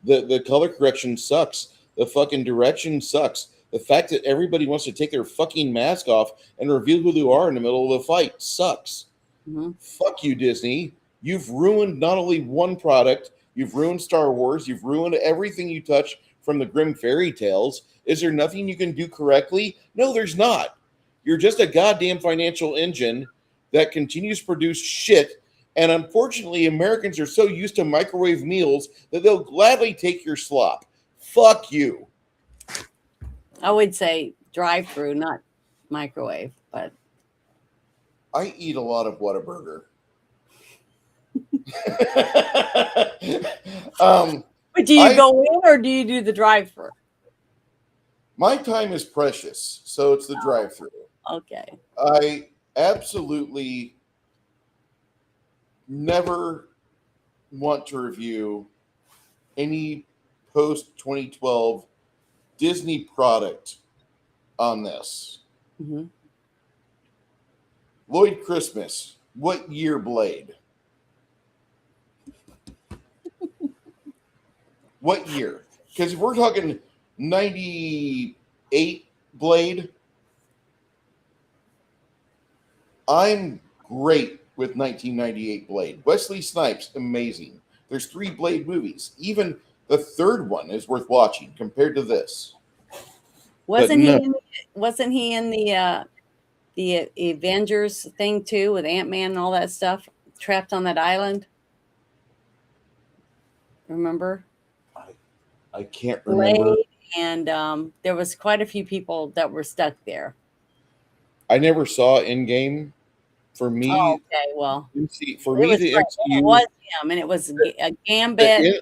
the color correction sucks. The fucking direction sucks. The fact that everybody wants to take their fucking mask off and reveal who they are in the middle of the fight sucks. Mhm. Fuck you, Disney. You've ruined not only one product, you've ruined Star Wars, you've ruined everything you touch from the grim fairy tales. Is there nothing you can do correctly? No, there's not. You're just a goddamn financial engine that continues to produce shit. And unfortunately, Americans are so used to microwave meals that they'll gladly take your slop. Fuck you. I would say drive-through, not microwave, but I eat a lot of Whataburger. but do you I go in or do you do the drive-through? My time is precious, so it's the drive-through. Okay. I absolutely never want to review any post 2012 Disney product on this. Hmm. Lloyd Christmas, what year Blade? What year? Because if we're talking 98 Blade, I'm great with 1998 Blade. Wesley Snipes, amazing. There's three Blade movies. Even the third one is worth watching compared to this. But Wasn't he no, in, wasn't he in the Avengers thing too with Ant-Man and all that stuff trapped on that island? Remember? I can't remember. Blade and there was quite a few people that were stuck there. I never saw Endgame. For Oh, me, okay. Well, For it me, was the great. And it MCU, was him, and it was a Gambit, the, a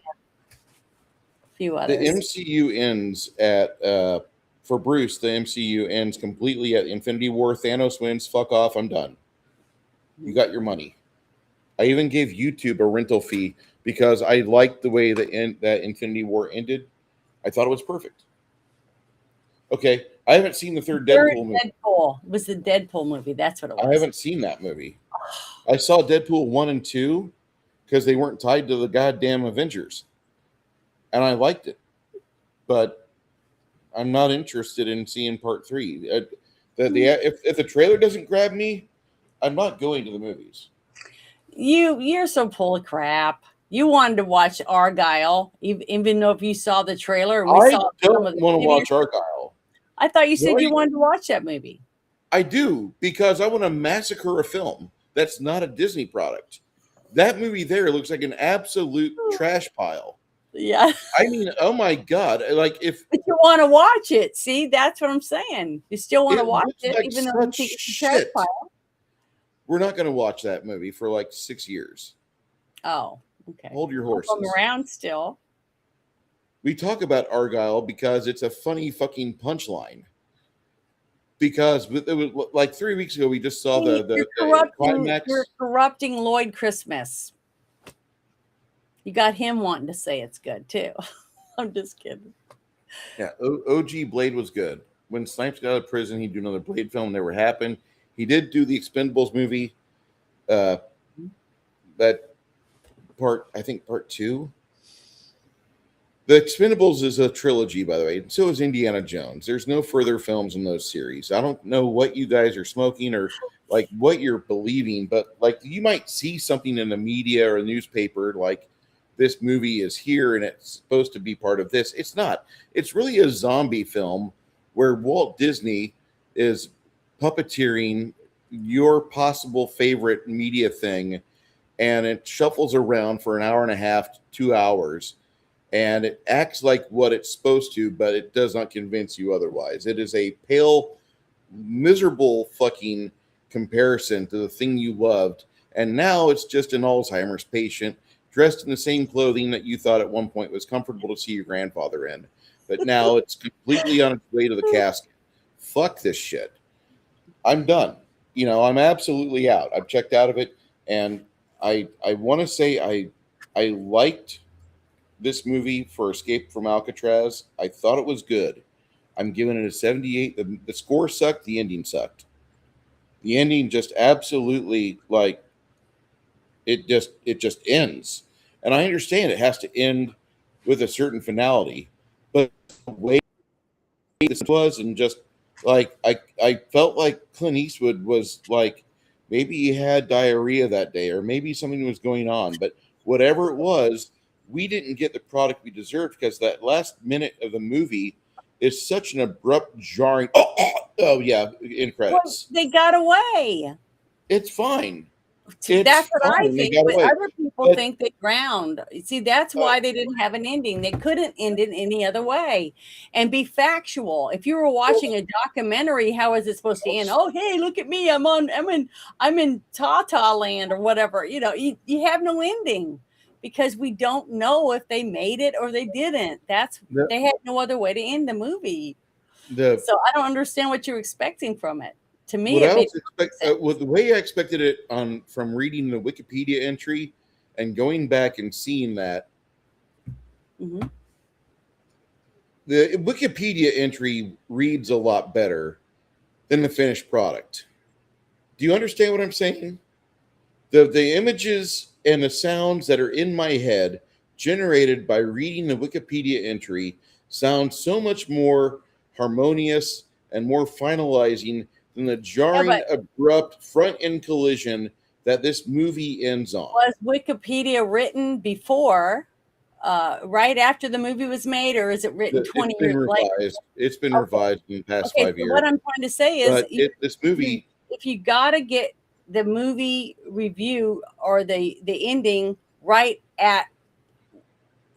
few the others. MCU ends at for Bruce. The MCU ends completely at Infinity War. Thanos wins. Fuck off. I'm done. You got your money. I even gave YouTube a rental fee because I liked the way that Infinity War ended. I thought it was perfect. Okay, I haven't seen the third Third Deadpool movie. Deadpool. It was the Deadpool movie. That's what it was. I haven't seen that movie. I saw Deadpool 1 and 2 because they weren't tied to the goddamn Avengers. And I liked it. But I'm not interested in seeing part 3. If the trailer doesn't grab me, I'm not going to the movies. You're so full of crap. You wanted to watch Argyle, even though if you saw the trailer. I don't want to watch Argyle. I thought you said you wanted to watch that movie. I do, because I want to massacre a film that's not a Disney product. That movie there looks like an absolute trash pile. Yeah. I mean, oh my God. But you want to watch it. See, that's what I'm saying. You still want to watch it, like even though you think it's a trash pile. We're not going to watch that movie for like 6 years. Oh, okay. Hold your horses. I'm around still. We talk about Argyle because it's a funny fucking punchline. Because it was like 3 weeks ago, we just saw the climax. You're corrupting Lloyd Christmas. You got him wanting to say it's good too. I'm just kidding. Yeah, OG Blade was good. When Snipes got out of prison, he'd do another Blade film. Never happened. He did do the Expendables movie. That part, I think part 2. The Expendables is a trilogy, by the way. So is Indiana Jones. There's no further films in those series. I don't know what you guys are smoking or like what you're believing, but like you might see something in the media or a newspaper like this movie is here and it's supposed to be part of this. It's not. It's really a zombie film where Walt Disney is puppeteering your possible favorite media thing, and it shuffles around for an hour and a half, 2 hours. And it acts like what it's supposed to, but it does not convince you otherwise. It is a pale, miserable fucking comparison to the thing you loved. And now it's just an Alzheimer's patient dressed in the same clothing that you thought at one point was comfortable to see your grandfather in. But now it's completely on its way to the casket. Fuck this shit. I'm done. I'm absolutely out. I've checked out of it. And I want to say I liked this movie for Escape from Alcatraz. I thought it was good. I'm giving it a 78. The score sucked. The ending sucked. The ending just absolutely it just ends. And I understand it has to end with a certain finality, but the way this was, and just like I felt like Clint Eastwood was like maybe he had diarrhea that day, or maybe something was going on, but whatever it was, we didn't get the product we deserved because that last minute of the movie is such an abrupt, jarring. Oh yeah, in credits. Well, they got away. It's fine. That's what I think. But other people think they drowned. See, that's why they didn't have an ending. They couldn't end it any other way. And be factual. If you were watching a documentary, how is it supposed to end? Oh, hey, look at me. I'm in Tata Land or whatever. You have no ending. Because we don't know if they made it or they didn't. They had no other way to end the movie. So I don't understand what you're expecting from it. To me, the way I expected it from reading the Wikipedia entry and going back and seeing that, the Wikipedia entry reads a lot better than the finished product. Do you understand what I'm saying? The images and the sounds that are in my head generated by reading the Wikipedia entry sound so much more harmonious and more finalizing than the jarring, abrupt front-end collision that this movie ends on. Was Wikipedia written before, right after the movie was made, or is it written 20 years later? It's been revised in the past 5 years. What I'm trying to say is, this movie, if you got to get the movie review or the ending right at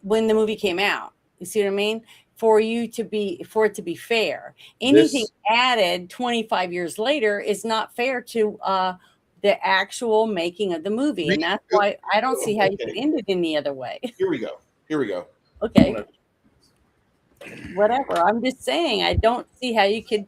when the movie came out, you see what I mean? For it to be fair, anything added 25 years later is not fair to the actual making of the movie, and that's why I don't see how you could end it any other way. Here we go. Okay, whatever. I'm just saying I don't see how you could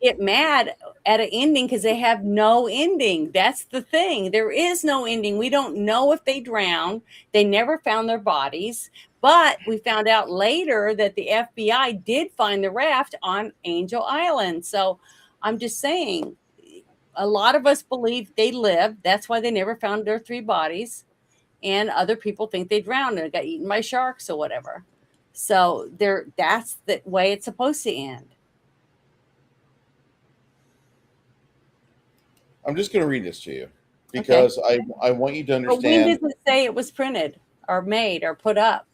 get mad at an ending because they have no ending. That's the thing. There is no ending. We don't know if they drowned. They never found their bodies. But we found out later that the FBI did find the raft on Angel Island. So I'm just saying, a lot of us believe they lived. That's why they never found their 3 bodies. And other people think they drowned and got eaten by sharks or whatever. So that's the way it's supposed to end. I'm just going to read this to you because I want you to understand. But when does it say it was printed or made or put up?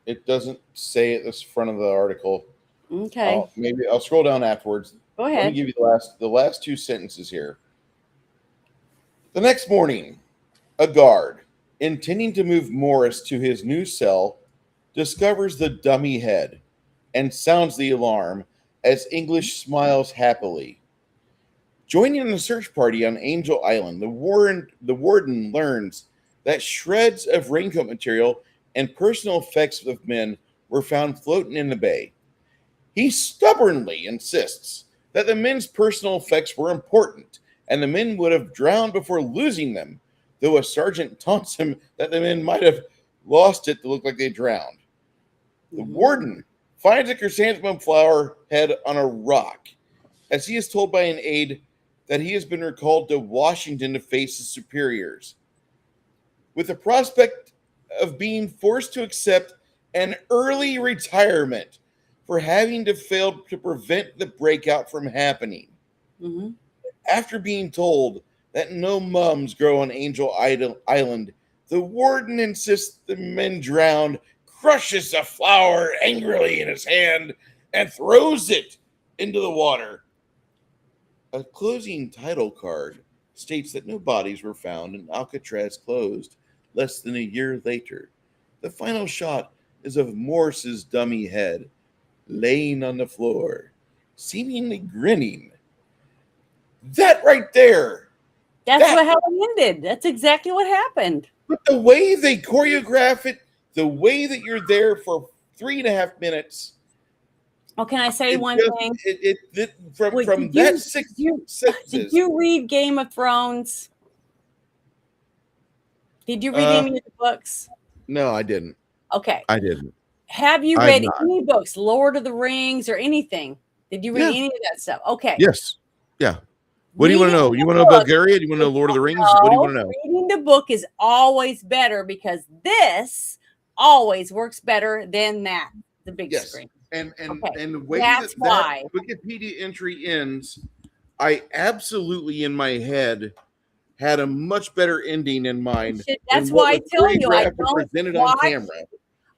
It doesn't say at the front of the article. Okay. Maybe I'll scroll down afterwards. Go ahead. Let me give you the last 2 sentences here. The next morning, a guard, intending to move Morris to his new cell, discovers the dummy head and sounds the alarm as English smiles happily. Joining the search party on Angel Island, the warden learns that shreds of raincoat material and personal effects of men were found floating in the bay. He stubbornly insists that the men's personal effects were important and the men would have drowned before losing them, though a sergeant taunts him that the men might have lost it to look like they drowned. The warden finds a chrysanthemum flower head on a rock, as he is told by an aide that he has been recalled to Washington to face his superiors. With the prospect of being forced to accept an early retirement for having to fail to prevent the breakout from happening. Mm-hmm. After being told that no mums grow on Angel Island, the warden insists the men drowned, crushes the flower angrily in his hand, and throws it into the water. A closing title card states that no bodies were found and Alcatraz closed less than a year later. The final shot is of Morris's dummy head laying on the floor, seemingly grinning. That right there. How it ended. That's exactly what happened. But the way they choreograph it, the way that you're there for 3.5 minutes. Oh, can I say one thing? From that 6 sentences. Did you read Game of Thrones? Did you read any of the books? No, I didn't. Okay. I didn't. Have you read any books, Lord of the Rings or anything? Did you read any of that stuff? Okay. Yes. Yeah. What do you want to know? You want to know Bulgaria? Do you want to know Lord of the Rings? What do you want to know? Reading the book is always better because this always works better than that, the big screen. And the way that Wikipedia entry ends, I absolutely in my head had a much better ending in mind. That's why I tell you I don't presented on camera.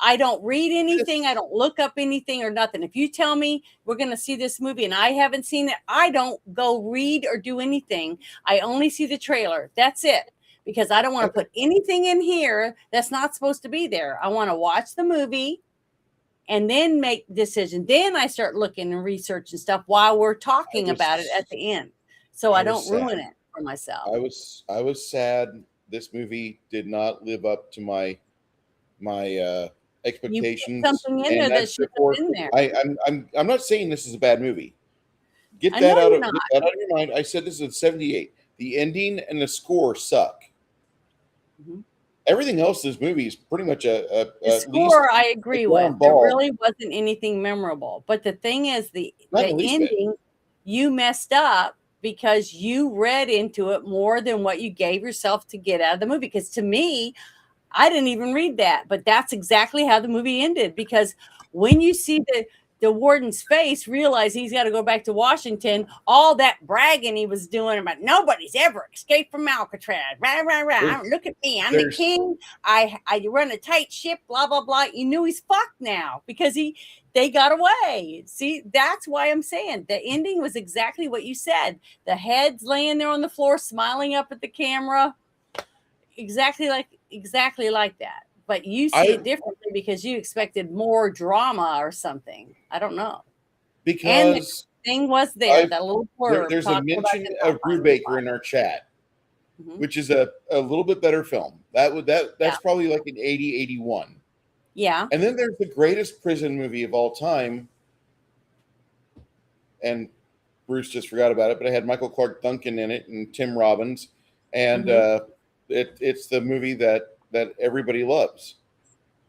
I don't read anything. I don't look up anything or nothing. If you tell me we're going to see this movie and I haven't seen it, I don't go read or do anything. I only see the trailer. That's it. Because I don't want to put anything in here that's not supposed to be there. I want to watch the movie and then make decisions. Then I start looking and researching stuff while we're talking about it at the end. So I don't ruin it for myself. I was sad. This movie did not live up to my expectations. Something in there that should have been there. I'm not saying this is a bad movie. Get that out of your mind. I said this is 78. The ending and the score suck. Mm-hmm. Everything else in this movie is pretty much the score. I agree with. There really wasn't anything memorable. But the thing is, the ending, you messed up because you read into it more than what you gave yourself to get out of the movie. Because to me, I didn't even read that, but that's exactly how the movie ended. Because when you see the warden's face, realize he's got to go back to Washington, all that bragging he was doing about nobody's ever escaped from Alcatraz. Rah, rah, rah. Look at me. I'm the king. I run a tight ship, blah, blah, blah. You knew he's fucked now because they got away. See, that's why I'm saying the ending was exactly what you said. The head's laying there on the floor, smiling up at the camera. Exactly like that. But you see it differently because you expected more drama or something. I don't know. Because the thing was there, that little blurb. There's a mention of Brubaker in our chat, which is a little bit better film. That's probably like an 80, 81. Yeah. And then there's the greatest prison movie of all time, and Bruce just forgot about it, but it had Michael Clark Duncan in it and Tim Robbins, and it's the movie that everybody loves,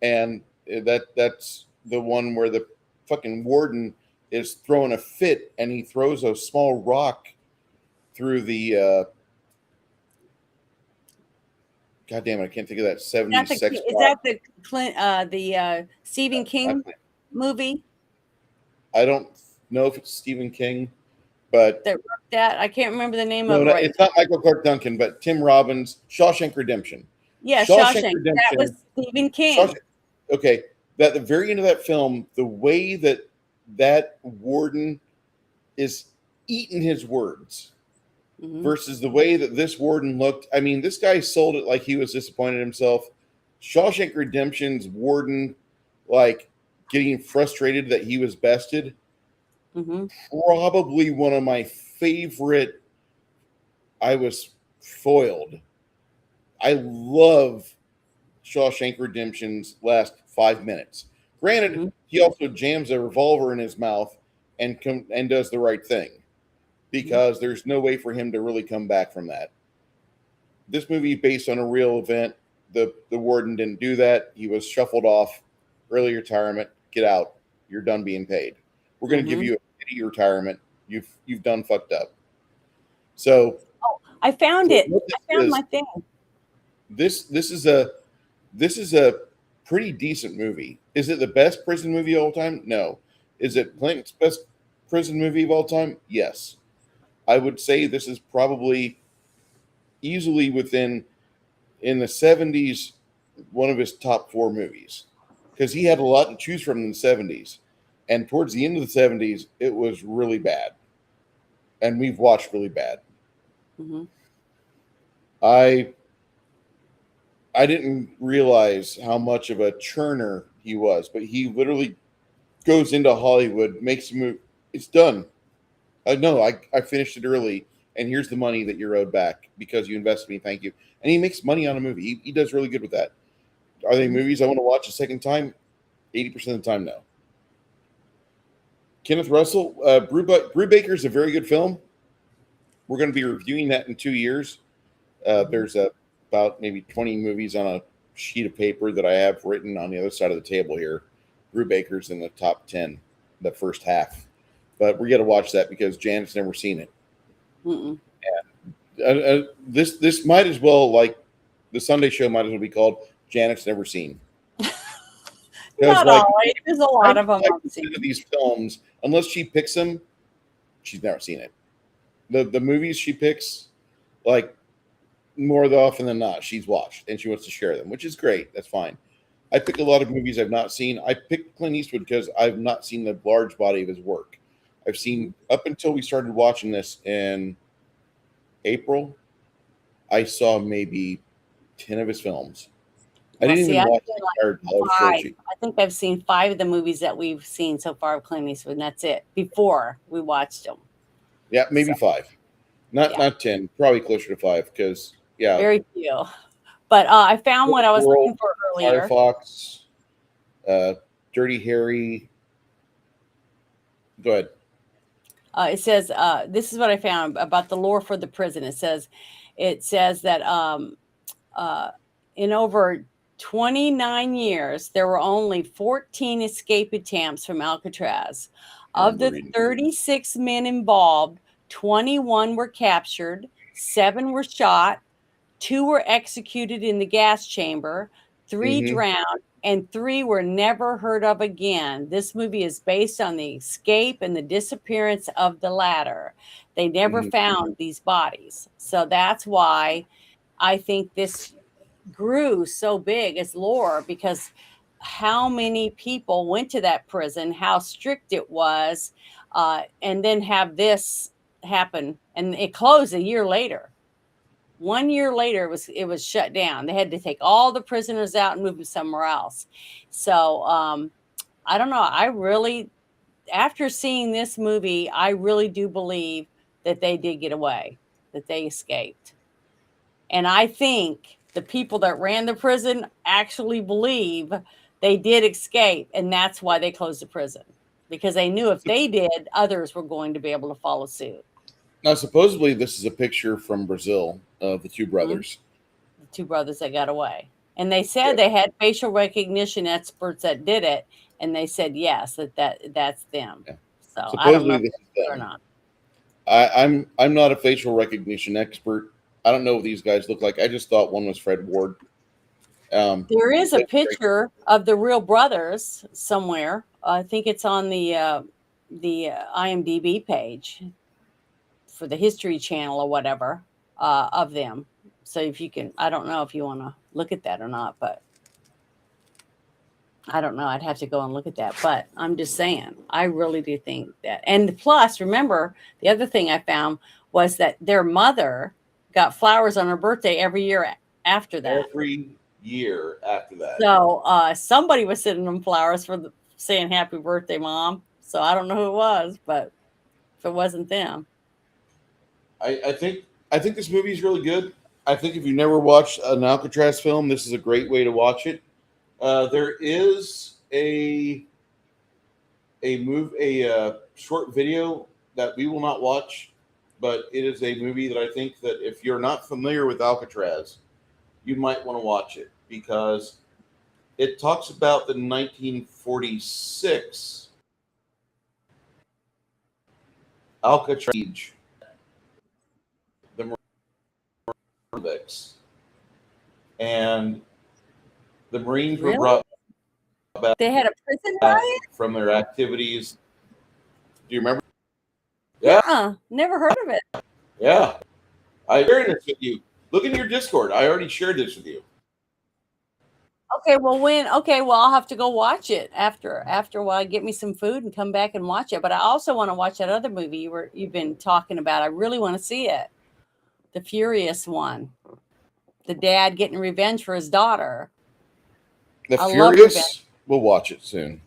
and that's the one where the fucking warden is throwing a fit, and he throws a small rock through the God damn it, I can't think of that 70s sex Is bot. that the Stephen King movie I don't know if it's Stephen King, but that wrote that? I can't remember the name no, of it right it's not Michael Clark Duncan, but Tim Robbins, Shawshank Redemption. Yeah, Shawshank Shawshank. That Redemption. was Stephen King. Okay, at the very end of that film, the way that warden is eating his words versus the way that this warden looked. I mean, this guy sold it like he was disappointed in himself. Shawshank Redemption's warden, like getting frustrated that he was bested. Probably one of my favorite. I was foiled. I love Shawshank Redemption's last 5 minutes. Granted, he also jams a revolver in his mouth and does the right thing, because there's no way for him to really come back from that. This movie based on a real event. The warden didn't do that. He was shuffled off, early retirement. Get out. You're done being paid. We're going to give you a pity retirement. You've done fucked up. So I found it. I found my thing. This is a pretty decent movie. Is it the best prison movie of all time? No. Is it Clint's best prison movie of all time? Yes. I would say this is probably easily in the 70s, one of his top 4 movies, because he had a lot to choose from in the 70s. And towards the end of the 70s, it was really bad. And we've watched really bad. I didn't realize how much of a churner he was, but he literally goes into Hollywood, makes a movie. It's done. No, I finished it early, and here's the money that you're owed back because you invested in me. Thank you. And he makes money on a movie. He does really good with that. Are they movies I want to watch a second time? 80% of the time, no. Kenneth Russell, Brubaker is a very good film. We're going to be reviewing that in 2 years. There's about maybe 20 movies on a sheet of paper that I have written on the other side of the table here. Brubaker's in the top 10, the first half. But we got to watch that because Janet's never seen it. And, this might as well, like the Sunday show might as well be called Janet's Never Seen. Not like, always. There's a lot of them. These films, unless she picks them, she's never seen it. The movies she picks, like more often than not, she's watched and she wants to share them, which is great. That's fine. I pick a lot of movies I've not seen. I picked Clint Eastwood because I've not seen the large body of his work. I've seen up until we started watching this in April, I saw maybe 10 of his films. I didn't even watch the entire dollar store sheet. I think I've seen 5 of the movies that we've seen so far of Clint Eastwood, and that's it. Before we watched them. Yeah, maybe 5. Not 10. Probably closer to 5 because very few. But I found what I was looking for earlier. Firefox, Dirty Harry. Go ahead. It says this is what I found about the lore for the prison. It says that in over 29 years, there were only 14 escape attempts from Alcatraz. Of the 36 men involved, 21 were captured, 7 were shot, 2 were executed in the gas chamber, 3 drowned, and 3 were never heard of again. This movie is based on the escape and the disappearance of the latter. They never found these bodies. So that's why I think this grew so big as lore, because how many people went to that prison, how strict it was, and then have this happen. And it closed a year later. 1 year later, it was shut down. They had to take all the prisoners out and move them somewhere else. So I don't know. After seeing this movie, I really do believe that they did get away, that they escaped. And I think the people that ran the prison actually believe they did escape, and that's why they closed the prison. because they knew if they did, others were going to be able to follow suit. Now, supposedly, this is a picture from Brazil of the two brothers. The two brothers that got away. And they said they had facial recognition experts that did it, and they said yes, that's them. Yeah. So Supposedly, I don't know if this is that's them. or not. I'm not a facial recognition expert. I don't know what these guys look like. I just thought one was Fred Ward. There is a picture of the real brothers somewhere. I think it's on the IMDb page for the History Channel or whatever of them. So if you can, I don't know if you want to look at that or not, but I don't know. I'd have to go and look at that. But I'm just saying, I really do think that. And plus, remember, the other thing I found was that their mother got flowers on her birthday every year after that. Every year after that. So somebody was sending them flowers for saying happy birthday, Mom. So I don't know who it was, but if it wasn't them. I think this movie is really good. I think if you never watched an Alcatraz film, this is a great way to watch it. There is a short video that we will not watch, but it is a movie that I think that if you're not familiar with Alcatraz, you might want to watch it because it talks about the 1946 Alcatraz siege, the Marines, and the Marines were brought back. They had a prison riot From their activities. Do you remember? Yeah, never heard of it. Yeah, I shared this with you. Look in your Discord. I already shared this with you. Okay, well, I'll have to go watch it after a while. Get me some food and come back and watch it. But I also want to watch that other movie you've been talking about. I really want to see it, the Furious one, the dad getting revenge for his daughter. The Furious. We'll watch it soon.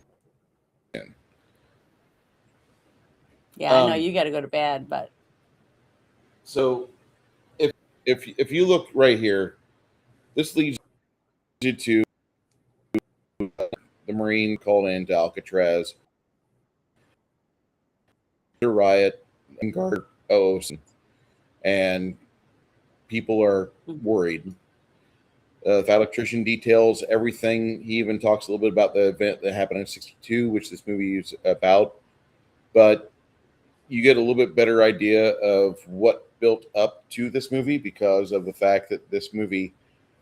Yeah, I know you got to go to bed, but so if you look right here, this leads you to the Marine called into Alcatraz, the riot, and guard and people are worried. The electrician details everything. He even talks a little bit about the event that happened in '62, which this movie is about. But you get a little bit better idea of what built up to this movie because of the fact that this movie,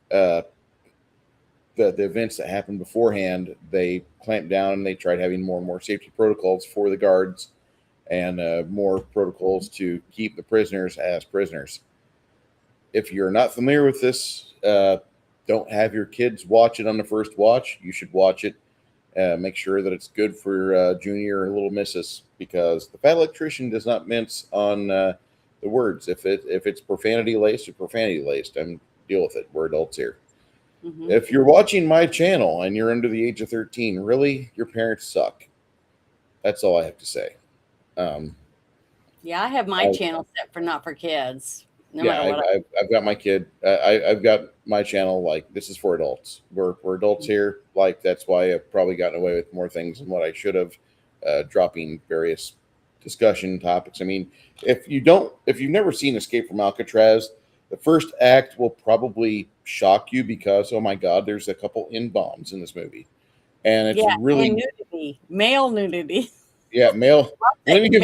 the events that happened beforehand, they clamped down and they tried having more and more safety protocols for the guards and more protocols to keep the prisoners as prisoners. If you're not familiar with this, don't have your kids watch it on the first watch. You should watch it. Make sure that it's good for Junior and Little Missus because the Fat Electrician does not mince on the words. If it's profanity laced, it's profanity laced. Deal with it. We're adults here. Mm-hmm. If you're watching my channel and you're under the age of 13, really, your parents suck. That's all I have to say. Yeah, I have my channel set for not for kids. No I've got my kid. I've got my channel. Like this is for adults. We're adults here. Like that's why I've probably gotten away with more things than what I should have. Dropping various discussion topics. I mean, if you've never seen Escape from Alcatraz, the first act will probably shock you because oh my God, there's a couple N-bombs in this movie, and it's really and nudity, male nudity. Yeah, male. Plenty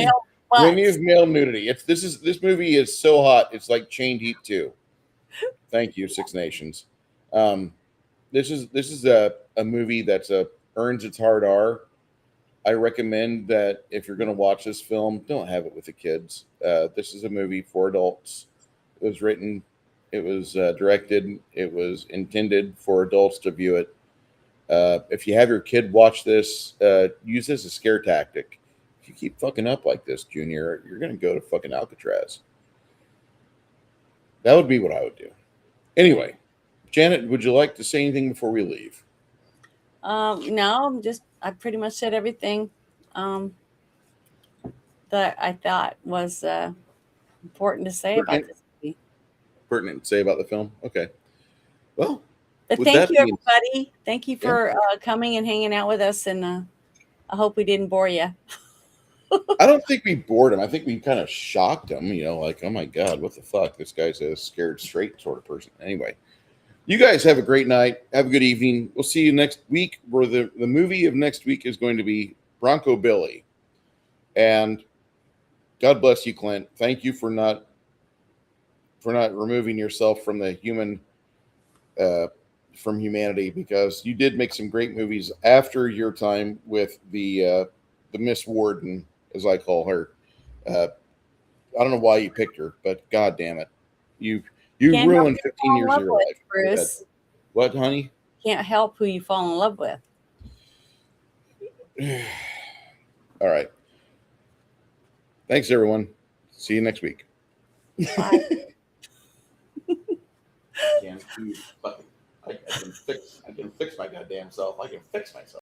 of male nudity. This movie is so hot. It's like Chained Heat 2. Thank you, Six Nations. This is a movie that's earns its hard R. I recommend that if you're going to watch this film, don't have it with the kids. This is a movie for adults. It was written, it was directed, it was intended for adults to view it. If you have your kid watch this, use this as a scare tactic. If you keep fucking up like this, Junior, you're going to go to fucking Alcatraz. That would be what I would do. Anyway, Janet, would you like to say anything before we leave? No, I pretty much said everything that I thought was important to say about this movie. Pertinent to say about the film? Okay. Well, but thank you, everybody. Thank you for coming and hanging out with us and I hope we didn't bore you. I don't think we bored him. I think we kind of shocked him, like, oh my God, what the fuck? This guy's a scared straight sort of person. Anyway, you guys have a great night. Have a good evening. We'll see you next week, where the movie of next week is going to be Bronco Billy. And God bless you, Clint. Thank you for not removing yourself from the from humanity, because you did make some great movies after your time with the Miss Warden, as I call her. I don't know why you picked her, but God damn it, you Can't help ruined who you 15 fall in years of love your with, life. Bruce. What, honey? Can't help who you fall in love with. All right. Thanks, everyone. See you next week. Bye. I can fix my goddamn self. I can fix myself.